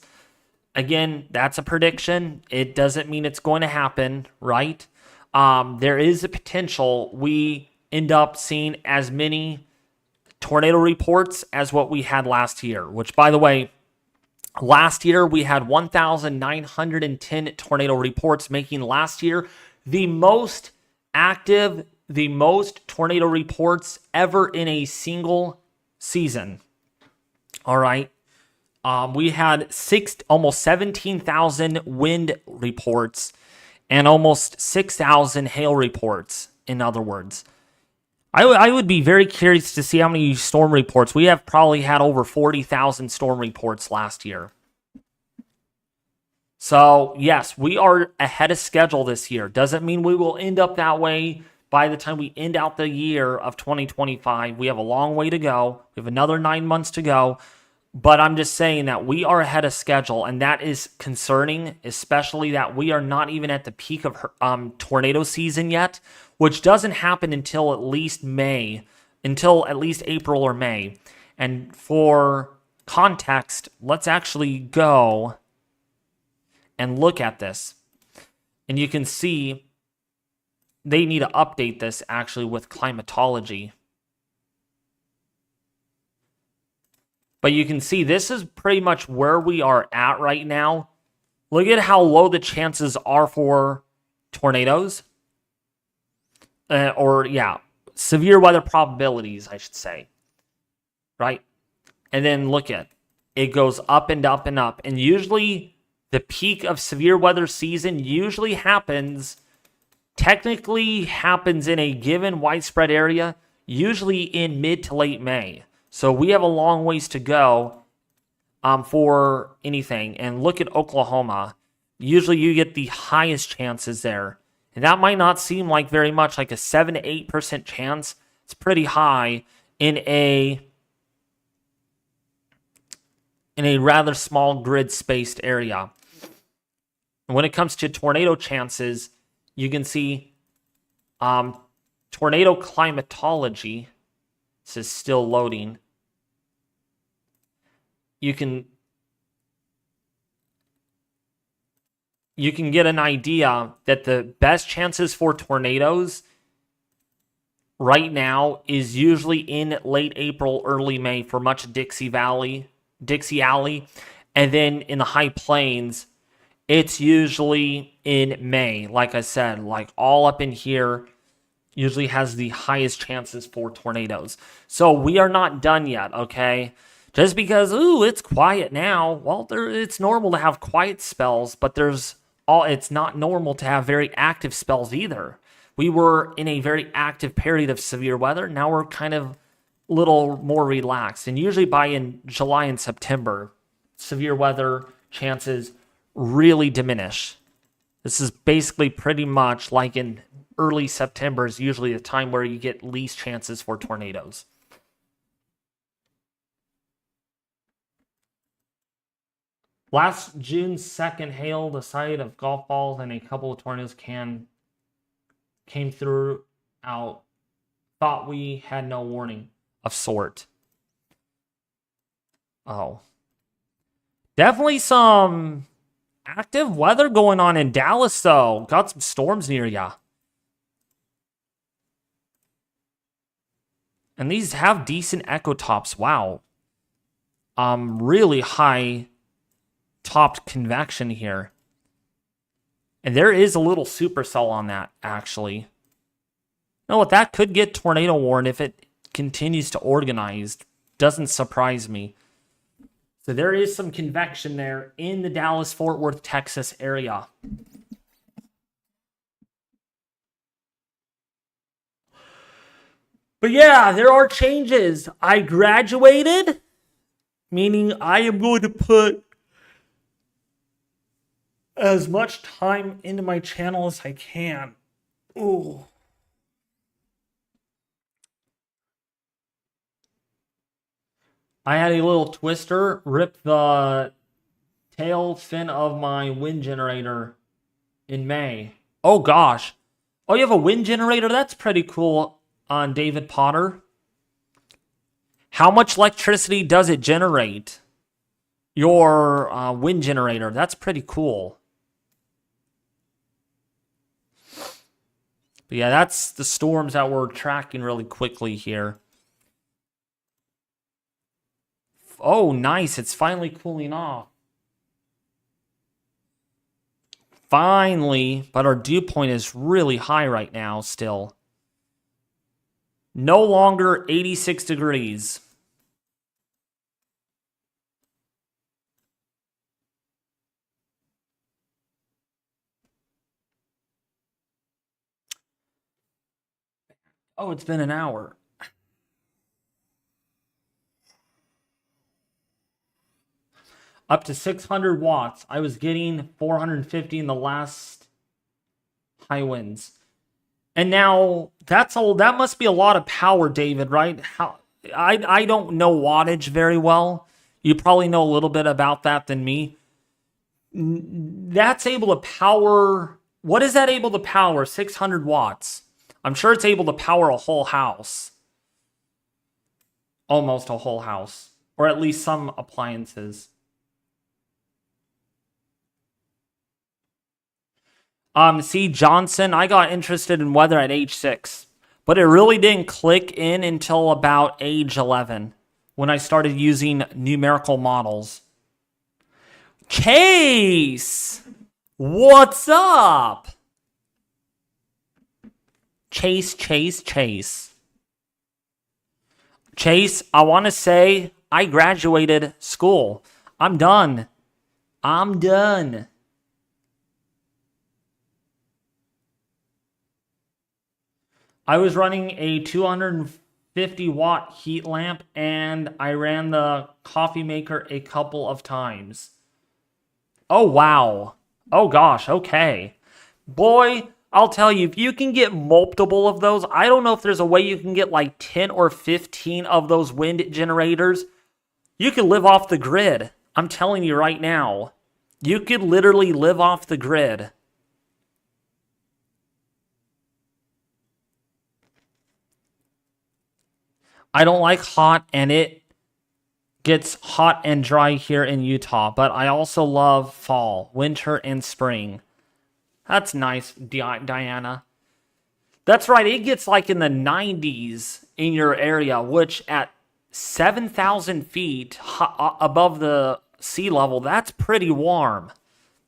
Again, that's a prediction. It doesn't mean it's going to happen, right? There is a potential we end up seeing as many tornado reports as what we had last year, which, by the way, last year we had 1,910 tornado reports, making last year the most active, the most tornado reports ever in a single season. All right. We had almost 17,000 wind reports and almost 6,000 hail reports, in other words. I would be very curious to see how many storm reports. We have probably had over 40,000 storm reports last year. So, yes, we are ahead of schedule this year. Doesn't mean we will end up that way by the time we end out the year of 2025. We have a long way to go. We have another 9 months to go. But I'm just saying that we are ahead of schedule, and that is concerning, especially that we are not even at the peak of tornado season yet, which doesn't happen until at least April or May. And for context, let's actually go and look at this. And you can see they need to update this actually with climatology. But you can see this is pretty much where we are at right now. Look at how low the chances are for tornadoes. Severe weather probabilities, I should say. Right? And then look at it goes up and up and up. And usually the peak of severe weather season technically happens in a given widespread area, usually in mid to late May. So we have a long ways to go for anything. And look at Oklahoma. Usually you get the highest chances there. And that might not seem like very much, like a 7 to 8% chance. It's pretty high in a rather small grid-spaced area. And when it comes to tornado chances, you can see tornado climatology. This is still loading. You can get an idea that the best chances for tornadoes right now is usually in late April, early May for much of Dixie Alley, and then in the High Plains, it's usually in May. Like I said, like all up in here usually has the highest chances for tornadoes. So we are not done yet, okay? Just because, it's quiet now. Well, it's normal to have quiet spells, but it's not normal to have very active spells either. We were in a very active period of severe weather. Now we're kind of a little more relaxed. And usually in July and September, severe weather chances really diminish. This is basically pretty much like in early September is usually the time where you get least chances for tornadoes. Last June 2nd, hail, the sight of golf balls and a couple of tornadoes came throughout. Thought we had no warning of sort. Oh. Definitely some active weather going on in Dallas, though. Got some storms near ya. And these have decent echo tops. Wow. Really high topped convection here. And there is a little supercell on that, actually. You know what? That could get tornado warned if it continues to organize. Doesn't surprise me. So there is some convection there in the Dallas-Fort Worth, Texas area. But yeah, there are changes. I graduated, meaning I am going to put as much time into my channel as I can. Ooh. I had a little twister rip the tail fin of my wind generator in May. Oh gosh. Oh, you have a wind generator? That's pretty cool on David Potter. How much electricity does it generate? Your wind generator. That's pretty cool. But yeah, that's the storms that we're tracking really quickly here. Oh, nice. It's finally cooling off. Finally, but our dew point is really high right now still. No longer 86 degrees. Oh, it's been an hour. Up to 600 watts. I was getting 450 in the last high winds. And now that must be a lot of power, David, right? I don't know wattage very well. You probably know a little bit about that than me. That's able to power. What is that able to power? 600 watts. I'm sure it's able to power a whole house. Almost a whole house. Or at least some appliances. See, Johnson, I got interested in weather at age 6. But it really didn't click in until about age 11. When I started using numerical models. Chase! What's up? Chase. Chase, I want to say I graduated school. I'm done. I was running a 250 watt heat lamp and I ran the coffee maker a couple of times. Oh, wow. Oh, gosh. Okay. Boy, I'll tell you, if you can get multiple of those, I don't know if there's a way you can get like 10 or 15 of those wind generators. You could live off the grid. I'm telling you right now. You could literally live off the grid. I don't like hot, and it gets hot and dry here in Utah, but I also love fall, winter, and spring. That's nice, Diana. That's right, it gets like in the 90s in your area, which at 7,000 feet above the sea level, that's pretty warm.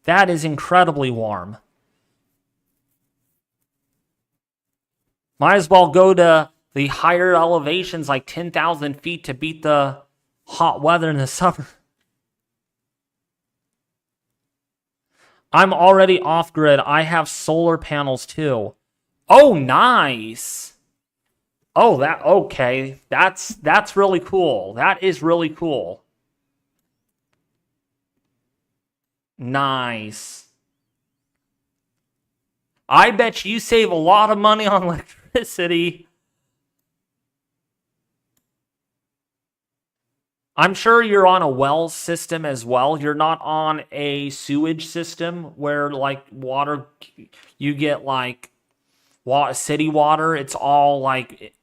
That is incredibly warm. Might as well go to the higher elevations, like 10,000 feet, to beat the hot weather in the summer. I'm already off grid. I have solar panels too. Oh, nice. Oh, that okay. That's really cool. That is really cool. Nice. I bet you save a lot of money on electricity. I'm sure you're on a well system as well. You're not on a sewage system where like water, you get like city water. It's all like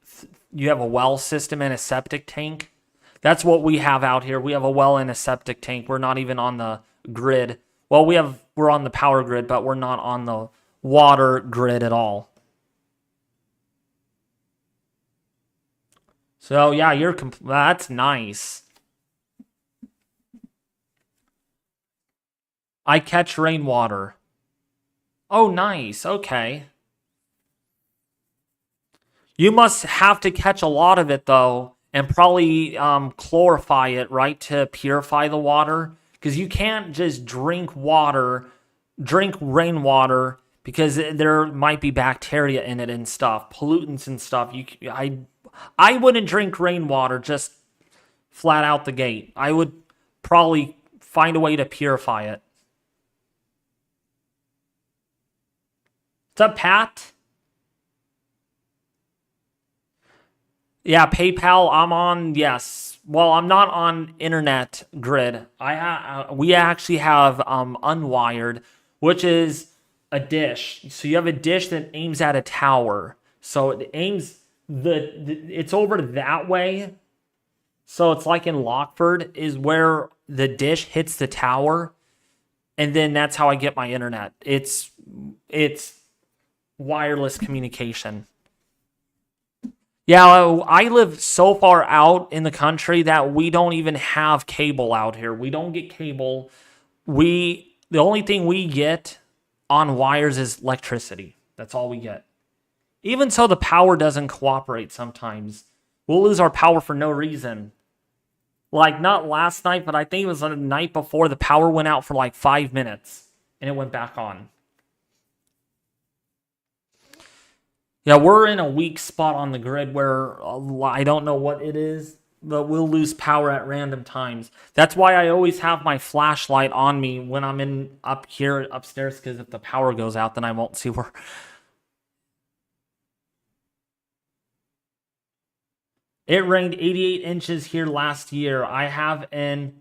you have a well system and a septic tank. That's what we have out here. We have a well and a septic tank. We're not even on the grid. Well, we're on the power grid, but we're not on the water grid at all. So yeah, that's nice. I catch rainwater. Oh, nice. Okay. You must have to catch a lot of it, though, and probably chlorify it, right, to purify the water. Because you can't just drink rainwater, because there might be bacteria in it and stuff, pollutants and stuff. I wouldn't drink rainwater just flat out the gate. I would probably find a way to purify it. What's up, Pat? Yeah, PayPal. I'm on. Yes. Well, I'm not on internet grid. We actually have unwired, which is a dish. So you have a dish that aims at a tower. So it aims it's over that way. So it's like in Lockford is where the dish hits the tower, and then that's how I get my internet. It's wireless communication. Yeah, I live so far out in the country that we don't even have cable out here. We don't get cable. The only thing we get on wires is electricity. That's all we get. Even so, the power doesn't cooperate sometimes. We'll lose our power for no reason. Like, not last night, but I think it was the night before, the power went out for like 5 minutes, and it went back on. Yeah, we're in a weak spot on the grid where I don't know what it is, but we'll lose power at random times. That's why I always have my flashlight on me when I'm up here upstairs, because if the power goes out, then I won't see where. It rained 88 inches here last year. I have an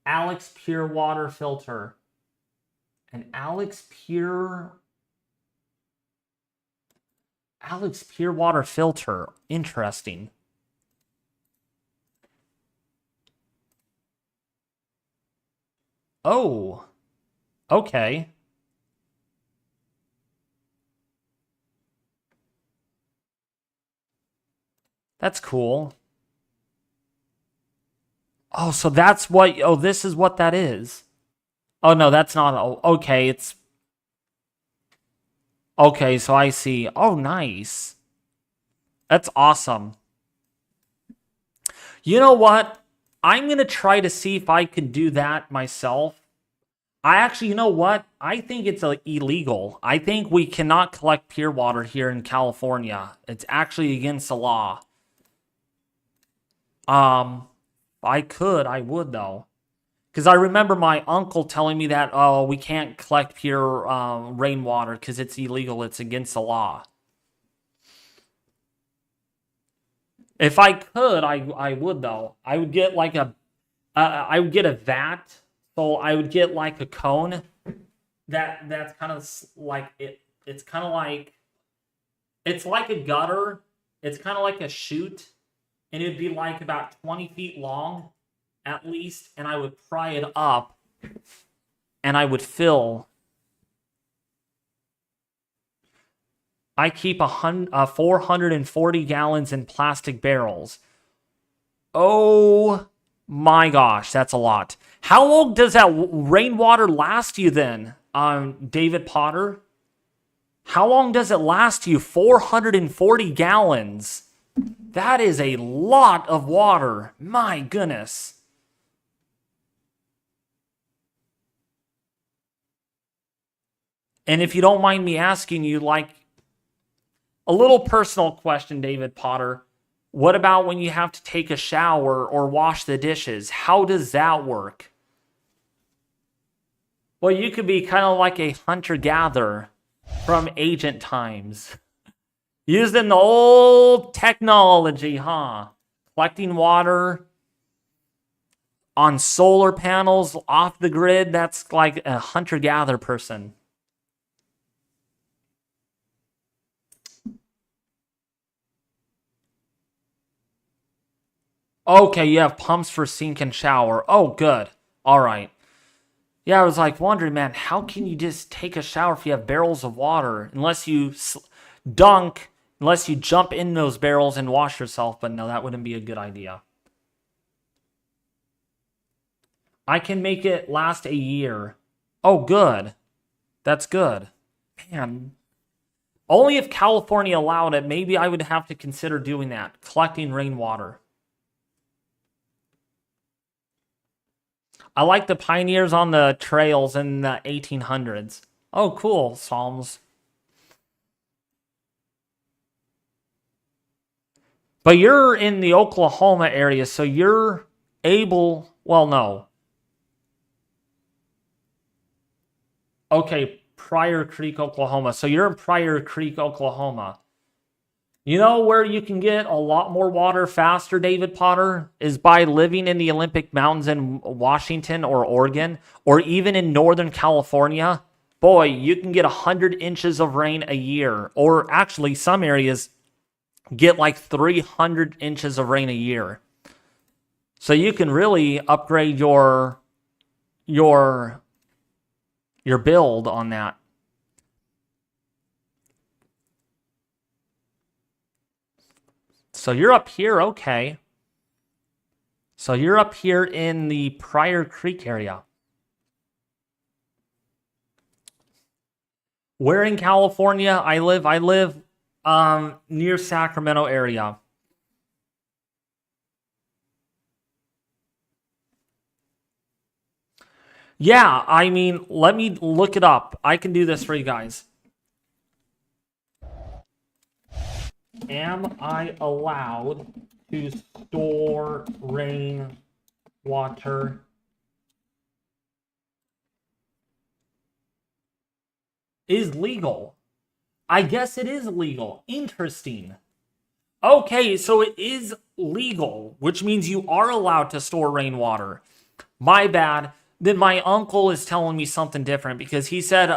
Alex Pure water filter. An Alex Pure water filter. Interesting. Oh, okay. That's cool. Oh, so that's what. Oh, this is what that is. Oh, no, that's not. Oh, okay, it's. Okay, so I see. Oh, nice. That's awesome. You know what? I'm going to try to see if I can do that myself. You know what? I think it's illegal. I think we cannot collect pure water here in California. It's actually against the law. I would though. Because I remember my uncle telling me that, oh, we can't collect pure rainwater because it's illegal. It's against the law. If I could, I would though. I would get like I would get a vat. So I would get like a cone. That's kind of like it. It's kind of like it's like a gutter, It's kind of like a chute, and it'd be like about 20 feet long at least, and I would pry it up, and I would fill. I keep 440 gallons in plastic barrels. Oh my gosh, that's a lot. How long does that rainwater last you then, David Potter? How long does it last you? 440 gallons. That is a lot of water. My goodness. And if you don't mind me asking you, like, a little personal question, David Potter. What about when you have to take a shower or wash the dishes? How does that work? Well, you could be kind of like a hunter-gatherer from ancient times. Using the old technology, huh? Collecting water on solar panels off the grid. That's like a hunter-gatherer person. Okay, you have pumps for sink and shower. Oh, good. All right. Yeah, I was like wondering, man, how can you just take a shower if you have barrels of water? Unless you dunk, unless you jump in those barrels and wash yourself. But no, that wouldn't be a good idea. I can make it last a year. Oh, good. That's good. Man, only if California allowed it, maybe I would have to consider doing that, collecting rainwater. I like the pioneers on the trails in the 1800s. Oh, cool, Psalms. But you're in the Oklahoma area, so you're able... Well, no. Okay, Pryor Creek, Oklahoma. So you're in Pryor Creek, Oklahoma. You know where you can get a lot more water faster, David Potter, is by living in the Olympic Mountains in Washington or Oregon, or even in Northern California. Boy, you can get 100 inches of rain a year, or actually some areas get like 300 inches of rain a year. So you can really upgrade your build on that. So you're up here, okay. So you're up here in the Pryor Creek area. Where in California I live? I live near Sacramento area. Yeah, I mean, let me look it up. I can do this for you guys. Am I allowed to store rainwater? Is legal. I guess it is legal. Interesting. Okay, so it is legal, which means you are allowed to store rainwater. My bad. Then my uncle is telling me something different because he said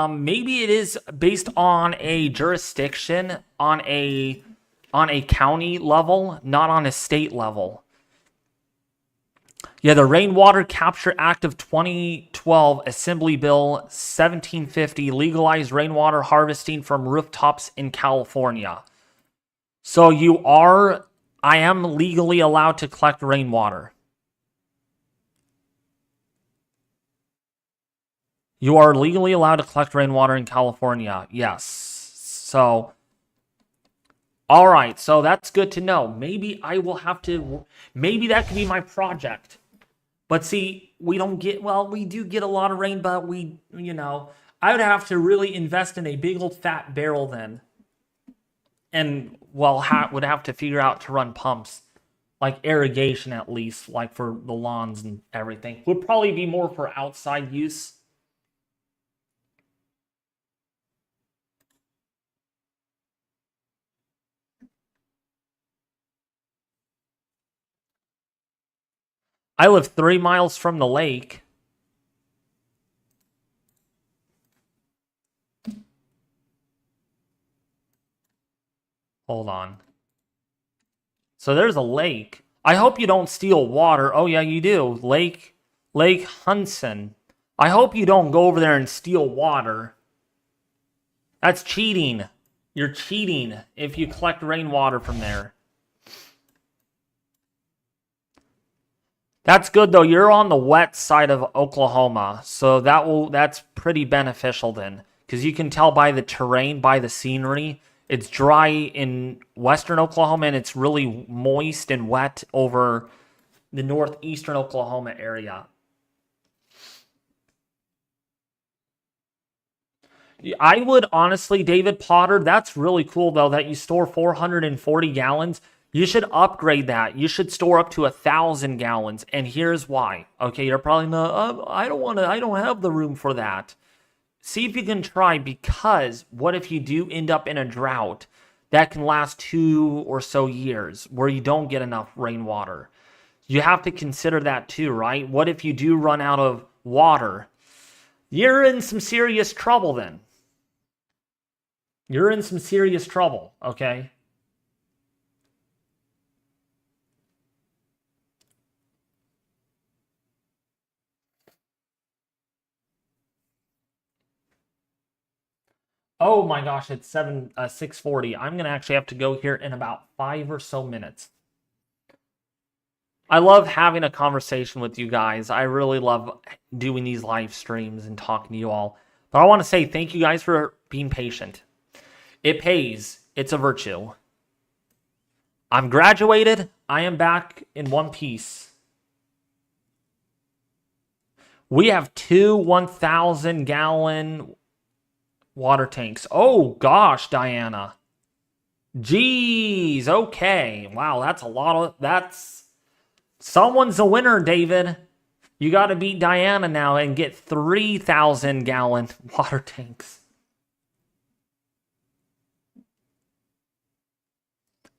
maybe it is based on a jurisdiction on a county level, not on a state level. Yeah, the Rainwater Capture Act of 2012, Assembly Bill 1750, legalized rainwater harvesting from rooftops in California. So I am legally allowed to collect rainwater. You are legally allowed to collect rainwater in California. Yes. So, all right. So that's good to know. Maybe I will have to, maybe that could be my project. But see, we do get a lot of rain, but I would have to really invest in a big old fat barrel then. And, would have to figure out to run pumps. Like irrigation at least, like for the lawns and everything. Would probably be more for outside use. I live 3 miles from the lake. Hold on. So there's a lake. I hope you don't steal water. Oh, yeah, you do. Lake Hudson. I hope you don't go over there and steal water. That's cheating. You're cheating if you collect rainwater from there. That's good though. You're on the wet side of Oklahoma, so that's pretty beneficial then, because you can tell by the terrain, by the scenery. It's dry in western Oklahoma and it's really moist and wet over the northeastern Oklahoma area. I would honestly, David Potter, that's really cool though that you store 440 gallons. You should upgrade that. You should store up to 1,000 gallons. And here's why. Okay, you're probably not, I don't have the room for that. See if you can try, because what if you do end up in a drought that can last 2 or so years where you don't get enough rainwater? You have to consider that too, right? What if you do run out of water? You're in some serious trouble then. You're in some serious trouble, okay? Oh my gosh, it's 6:40. I'm gonna actually have to go here in about 5 or so minutes. I love having a conversation with you guys. I really love doing these live streams and talking to you all. But I want to say thank you guys for being patient. It pays. It's a virtue. I'm graduated. I am back in one piece. We have 2 1,000-gallon water tanks. Oh, gosh, Diana. Jeez, okay. Wow, that's a lot of... Someone's a winner, David. You got to beat Diana now and get 3,000-gallon water tanks.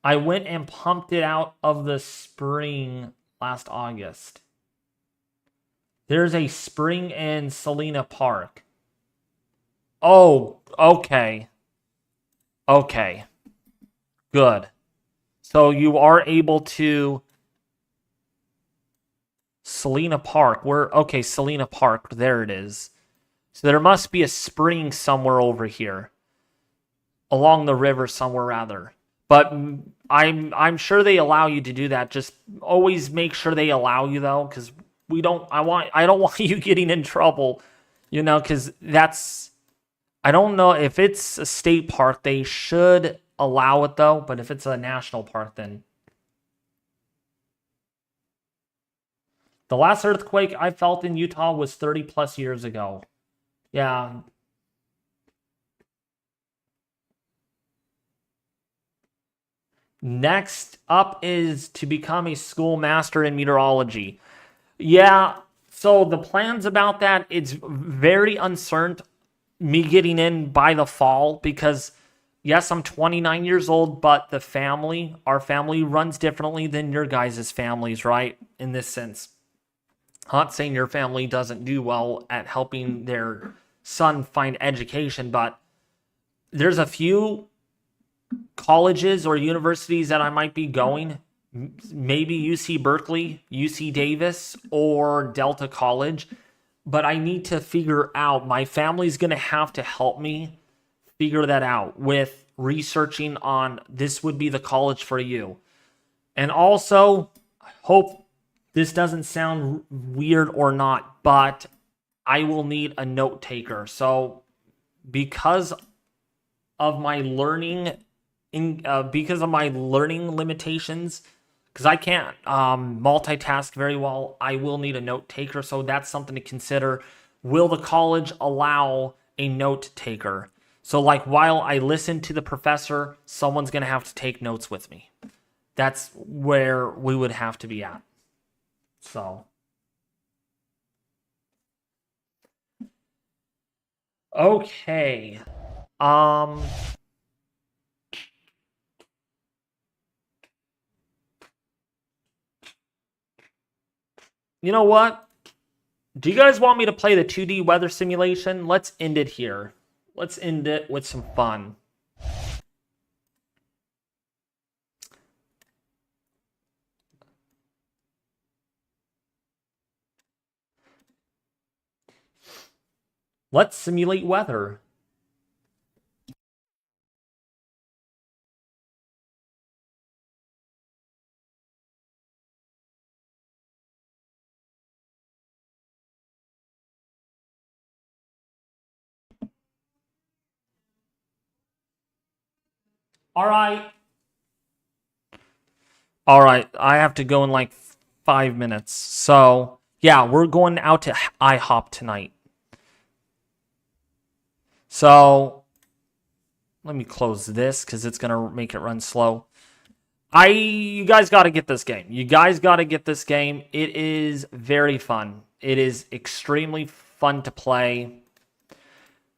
I went and pumped it out of the spring last August. There's a spring in Salina Park. Oh, okay. Okay. Good. So you are able to... Salina Park. Okay, Salina Park. There it is. So there must be a spring somewhere over here. Along the river somewhere, rather. But I'm sure they allow you to do that. Just always make sure they allow you, though, because I don't want you getting in trouble, because that's... I don't know if it's a state park, they should allow it, though. But if it's a national park, then... The last earthquake I felt in Utah was 30 plus years ago. Yeah. Next up is to become a schoolmaster in meteorology. Yeah, so the plans about that, it's very uncertain, me getting in by the fall, because yes, I'm 29 years old, but our family runs differently than your guys' families, right? In this sense. I'm not saying your family doesn't do well at helping their son find education, but there's a few colleges or universities that I might be going. Maybe UC Berkeley, UC Davis, or Delta College. But I need to figure out, my family's going to have to help me figure that out with researching on this would be the college for you. And also, I hope this doesn't sound weird or not, but I will need a note taker. So because of my learning limitations, because I can't multitask very well, I will need a note taker. So that's something to consider. Will the college allow a note taker? So like while I listen to the professor, someone's going to have to take notes with me. That's where we would have to be at. So, okay. You know what? Do you guys want me to play the 2D weather simulation? Let's end it here. Let's end it with some fun. Let's simulate weather. All right. All right, I have to go in like 5 minutes. So, yeah, we're going out to IHOP tonight. So, let me close this because it's going to make it run slow. You guys got to get this game. You guys got to get this game. It is very fun. It is extremely fun to play.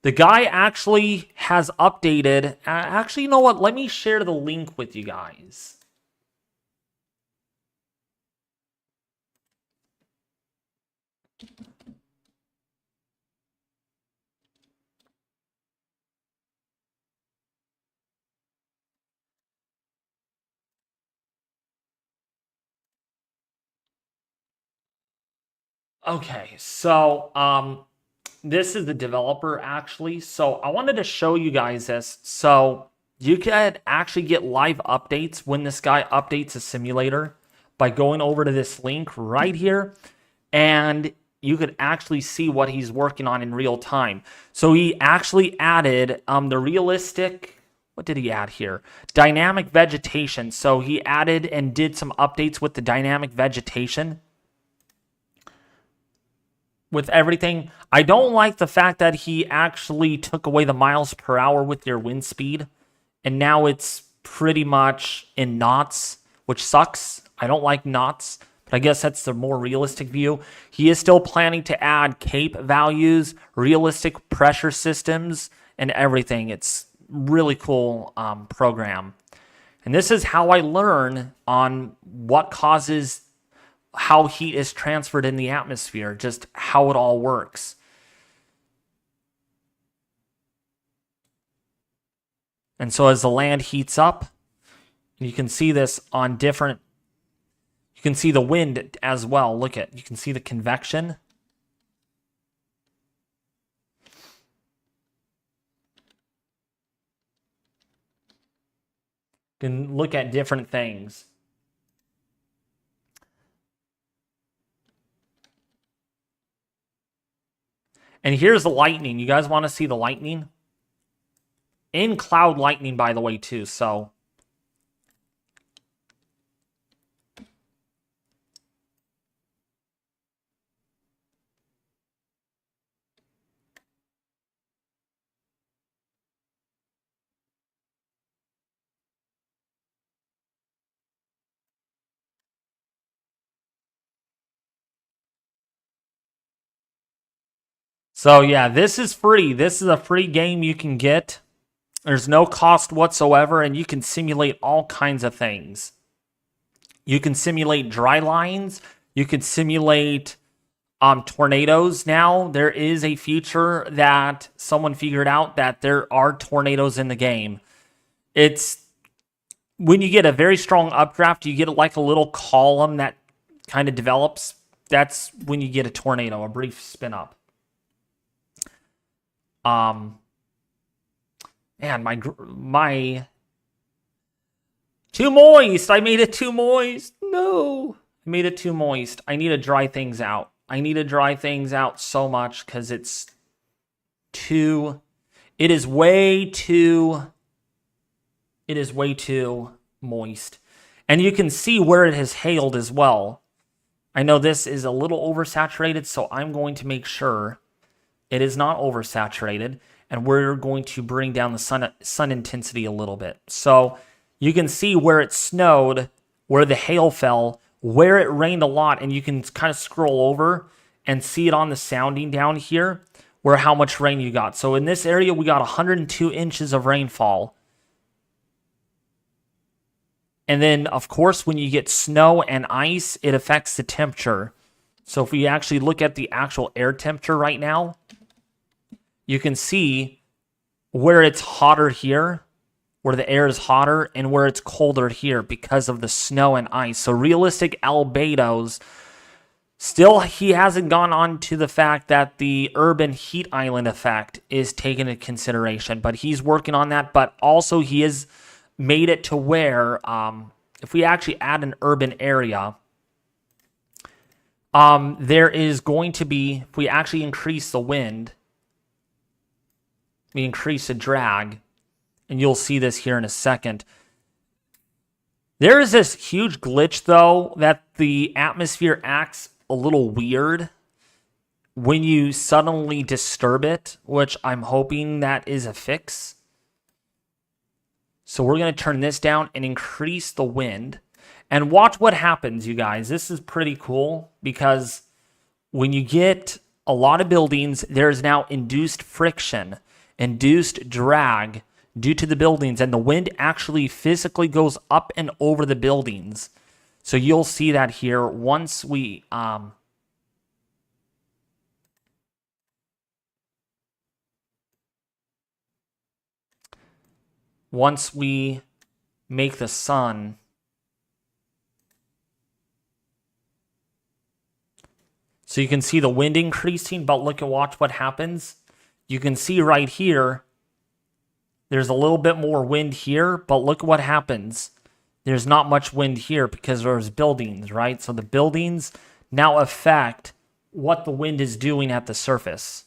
The guy actually has updated. Actually, you know what? Let me share the link with you guys. Okay, so this is the developer actually. So I wanted to show you guys this. So you could actually get live updates when this guy updates a simulator by going over to this link right here, and you could actually see what he's working on in real time. So he actually added the realistic, what did he add here? Dynamic vegetation. So he added and did some updates with the dynamic vegetation. With everything, I don't like the fact that he actually took away the miles per hour with your wind speed, and now it's pretty much in knots, which sucks. I don't like knots, but I guess that's the more realistic view. He is still planning to add cape values, realistic pressure systems, and everything. It's really cool program. And this is how I learn on what causes how heat is transferred in the atmosphere, just how it all works. And so as the land heats up, you can see this on different, you can see the wind as well. Look at, you can see the convection. You can look at different things. And here's the lightning. You guys want to see the lightning? In cloud lightning, by the way, too. So yeah, this is free. This is a free game you can get. There's no cost whatsoever, and you can simulate all kinds of things. You can simulate dry lines. You can simulate tornadoes now. There is a feature that someone figured out that there are tornadoes in the game. It's when you get a very strong updraft, you get like a little column that kind of develops. That's when you get a tornado, a brief spin up. Man, my too moist. I made it too moist. No, I made it too moist. I need to dry things out. I need to dry things out so much because it's too. It is way too moist, and you can see where it has hailed as well. I know this is a little oversaturated, so I'm going to make sure it is not oversaturated, and we're going to bring down the sun intensity a little bit. So you can see where it snowed, where the hail fell, where it rained a lot, and you can kind of scroll over and see it on the sounding down here, where how much rain you got. So in this area, we got 102 inches of rainfall. And then, of course, when you get snow and ice, it affects the temperature. So if we actually look at the actual air temperature right now, you can see where it's hotter here, where the air is hotter, and where it's colder here because of the snow and ice. So realistic albedos Still, he hasn't gone on to the fact that the urban heat island effect is taken into consideration, but he's working on that. But also, he has made it to where if we actually add an urban area, there is going to be, if we actually increase the wind, we increase the drag, and you'll see this here in a second. There is this huge glitch, though, that the atmosphere acts a little weird when you suddenly disturb it, which I'm hoping that is a fix. So we're going to turn this down and increase the wind. And watch what happens, you guys. This is pretty cool because when you get a lot of buildings, there's now induced friction, induced drag due to the buildings, and the wind actually physically goes up and over the buildings. So you'll see that here once we make the sun so you can see the wind increasing, but watch what happens. You can see right here there's a little bit more wind here, but look what happens. There's not much wind here because there's buildings, right? So the buildings now affect what the wind is doing at the surface.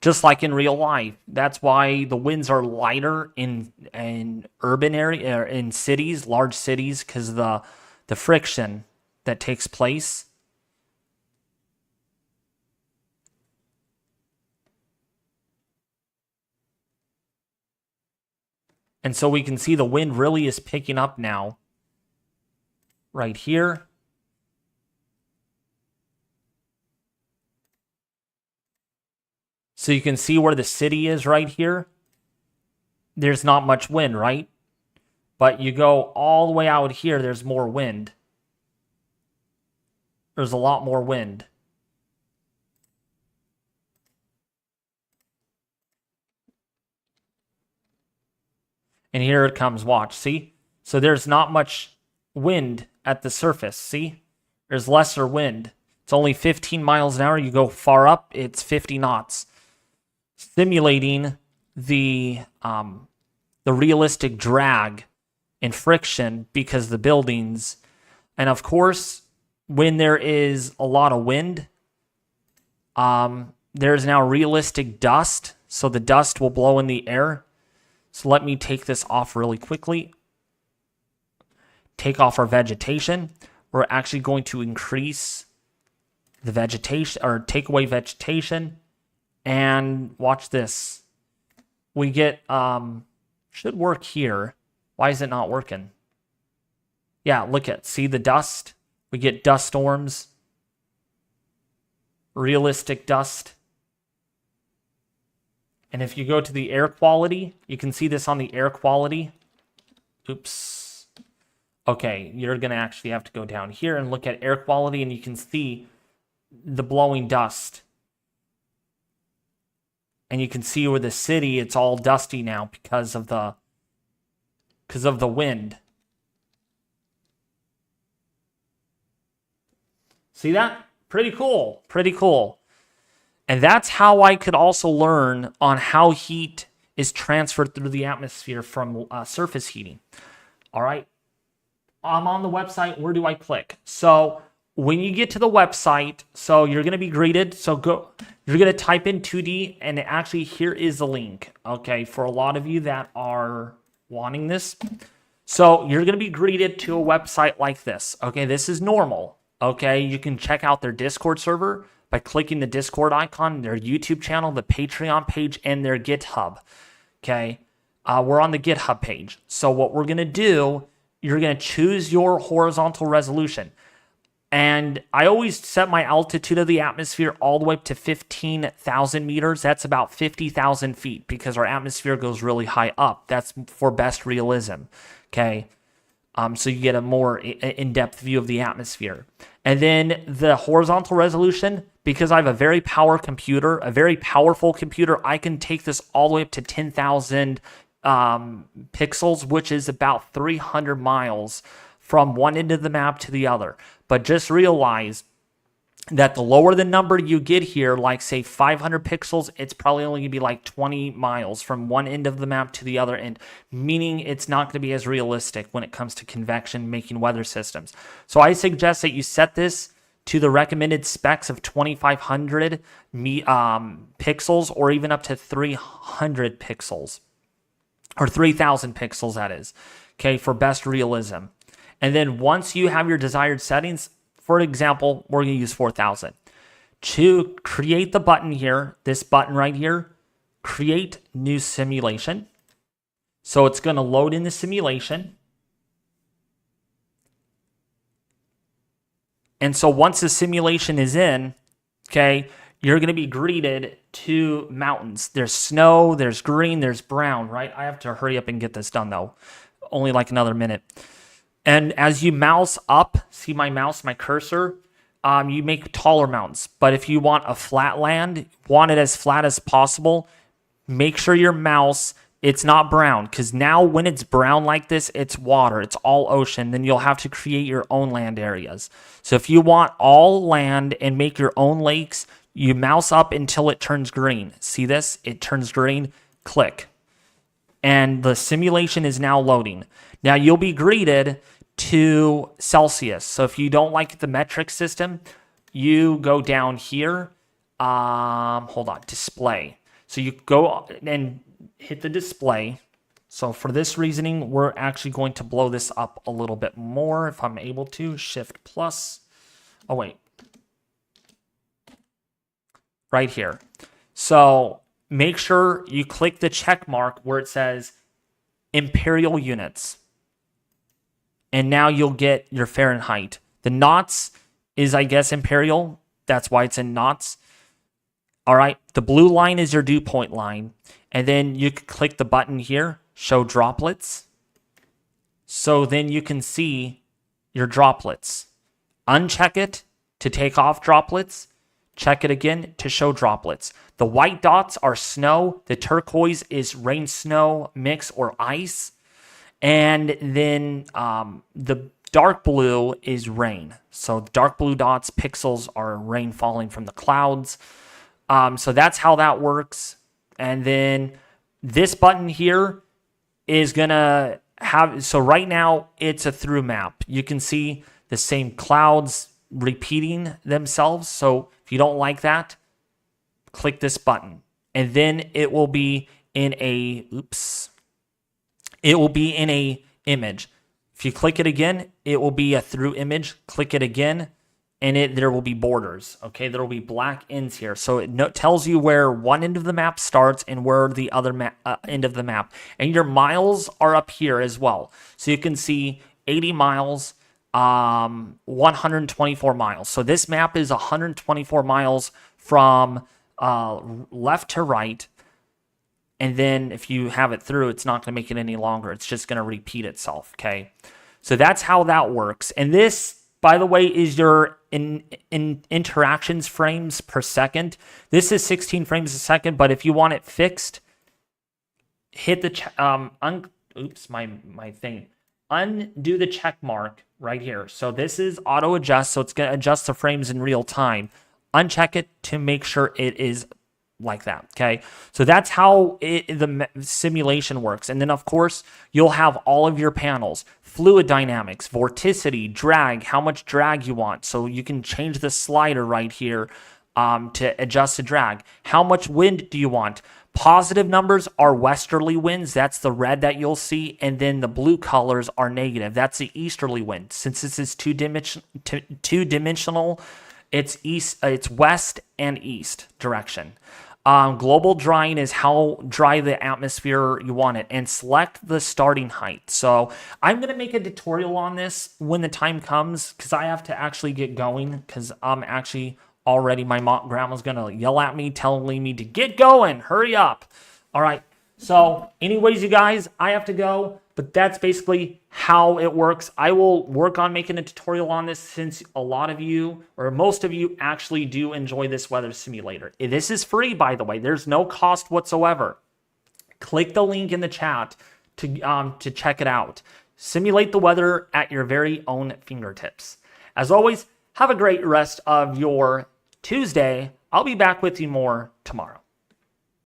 Just like in real life. That's why the winds are lighter in urban area, in cities, large cities, because of the friction that takes place. And so we can see the wind really is picking up now. Right here. So you can see where the city is right here. There's not much wind, right? But you go all the way out here, there's more wind. There's a lot more wind. And here it comes, watch, see? So there's not much wind at the surface, see? There's lesser wind. It's only 15 miles an hour. You go far up, it's 50 knots. Simulating the realistic drag and friction because the buildings. And of course, when there is a lot of wind, there's now realistic dust. So the dust will blow in the air. So let me take this off really quickly. Take off our vegetation. We're actually going to increase the vegetation, or take away vegetation. And watch this. We get, should work here. Why is it not working? Yeah, look at, see the dust? We get dust storms. Realistic dust. And if you go to the air quality, you can see this on the air quality. Oops. Okay, you're going to actually have to go down here and look at air quality, and you can see the blowing dust. And you can see where the city, it's all dusty now because of the wind. See that? Pretty cool. Pretty cool. And that's how I could also learn on how heat is transferred through the atmosphere from surface heating. All right. I'm on the website. Where do I click? So when you get to the website, so you're going to be greeted. So you're going to type in 2D, and actually here is the link. Okay. For a lot of you that are wanting this. So you're going to be greeted to a website like this. Okay. This is normal. Okay. You can check out their Discord server by clicking the Discord icon, their YouTube channel, the Patreon page, and their GitHub. Okay, we're on the GitHub page. So what we're going to do, you're going to choose your horizontal resolution. And I always set my altitude of the atmosphere all the way up to 15,000 meters. That's about 50,000 feet because our atmosphere goes really high up. That's for best realism. Okay. So you get a more in-depth view of the atmosphere. And then the horizontal resolution, because I have a very powerful computer, I can take this all the way up to 10,000 pixels, which is about 300 miles from one end of the map to the other. But just realize that the lower the number you get here, like say 500 pixels, it's probably only going to be like 20 miles from one end of the map to the other end, meaning it's not going to be as realistic when it comes to convection making weather systems. So I suggest that you set this to the recommended specs of 2500 pixels, or even up to 300 pixels, or 3000 pixels, that is, okay, for best realism. And then once you have your desired settings, for example, we're going to use 4000. To create the button here, this button right here, create new simulation. So it's going to load in the simulation. And so once the simulation is in, okay, you're going to be greeted to mountains. There's snow, there's green, there's brown, right? I have to hurry up and get this done though. Only like another minute. And as you mouse up, see my mouse, my cursor, you make taller mountains. But if you want a flat land, want it as flat as possible, make sure your mouse, it's not brown. Because now when it's brown like this, it's water. It's all ocean. Then you'll have to create your own land areas. So if you want all land and make your own lakes, you mouse up until it turns green. See this? It turns green. Click. And the simulation is now loading. Now you'll be greeted to Celsius. So if you don't like the metric system, you go down here. Hold on, display. So you go and hit the display. So for this reasoning, we're actually going to blow this up a little bit more if I'm able to. Shift plus. Oh, wait. Right here. So make sure you click the check mark where it says imperial units. And now you'll get your Fahrenheit. The knots is, I guess, imperial. That's why it's in knots. All right. The blue line is your dew point line. And then you can click the button here, show droplets. So then you can see your droplets. Uncheck it to take off droplets. Check it again to show droplets. The white dots are snow. The turquoise is rain, snow, mix, or ice. And then the dark blue is rain. So dark blue dots, pixels, are rain falling from the clouds. So that's how that works. And then this button here is going to have, so right now it's a through map. You can see the same clouds repeating themselves. So if you don't like that, click this button. And then it will be in a, it will be in a image. If you click it again, it will be a through image. Click it again, and there will be borders. Okay, there will be black ends here. So it tells you where one end of the map starts and where the other end of the map. And your miles are up here as well. So you can see 80 miles, 124 miles. So this map is 124 miles from left to right. And then if you have it through, it's not going to make it any longer. It's just going to repeat itself, okay? So that's how that works. And this, by the way, is your interactions frames per second. This is 16 frames a second, but if you want it fixed, hit the undo the check mark right here. So this is auto adjust, so it's going to adjust the frames in real time. Uncheck it to make sure it is like that, okay? So that's how the simulation works. And then, of course, you'll have all of your panels. Fluid dynamics, vorticity, drag, how much drag you want. So you can change the slider right here to adjust the drag. How much wind do you want? Positive numbers are westerly winds. That's the red that you'll see. And then the blue colors are negative. That's the easterly wind. Since this is two-dimensional, it's west and east direction. Global drying is how dry the atmosphere you want it, and select the starting height. So I'm going to make a tutorial on this when the time comes, because I have to actually get going, because I'm actually already, my grandma's going to yell at me, telling me to get going, hurry up. All right. So anyways, you guys, I have to go, but that's basically how it works. I will work on making a tutorial on this, since a lot of you, or most of you, actually do enjoy this weather simulator. This is free, by the way. There's no cost whatsoever. Click the link in the chat to check it out. Simulate the weather at your very own fingertips. As always, Have a great rest of your Tuesday. I'll be back with you more tomorrow.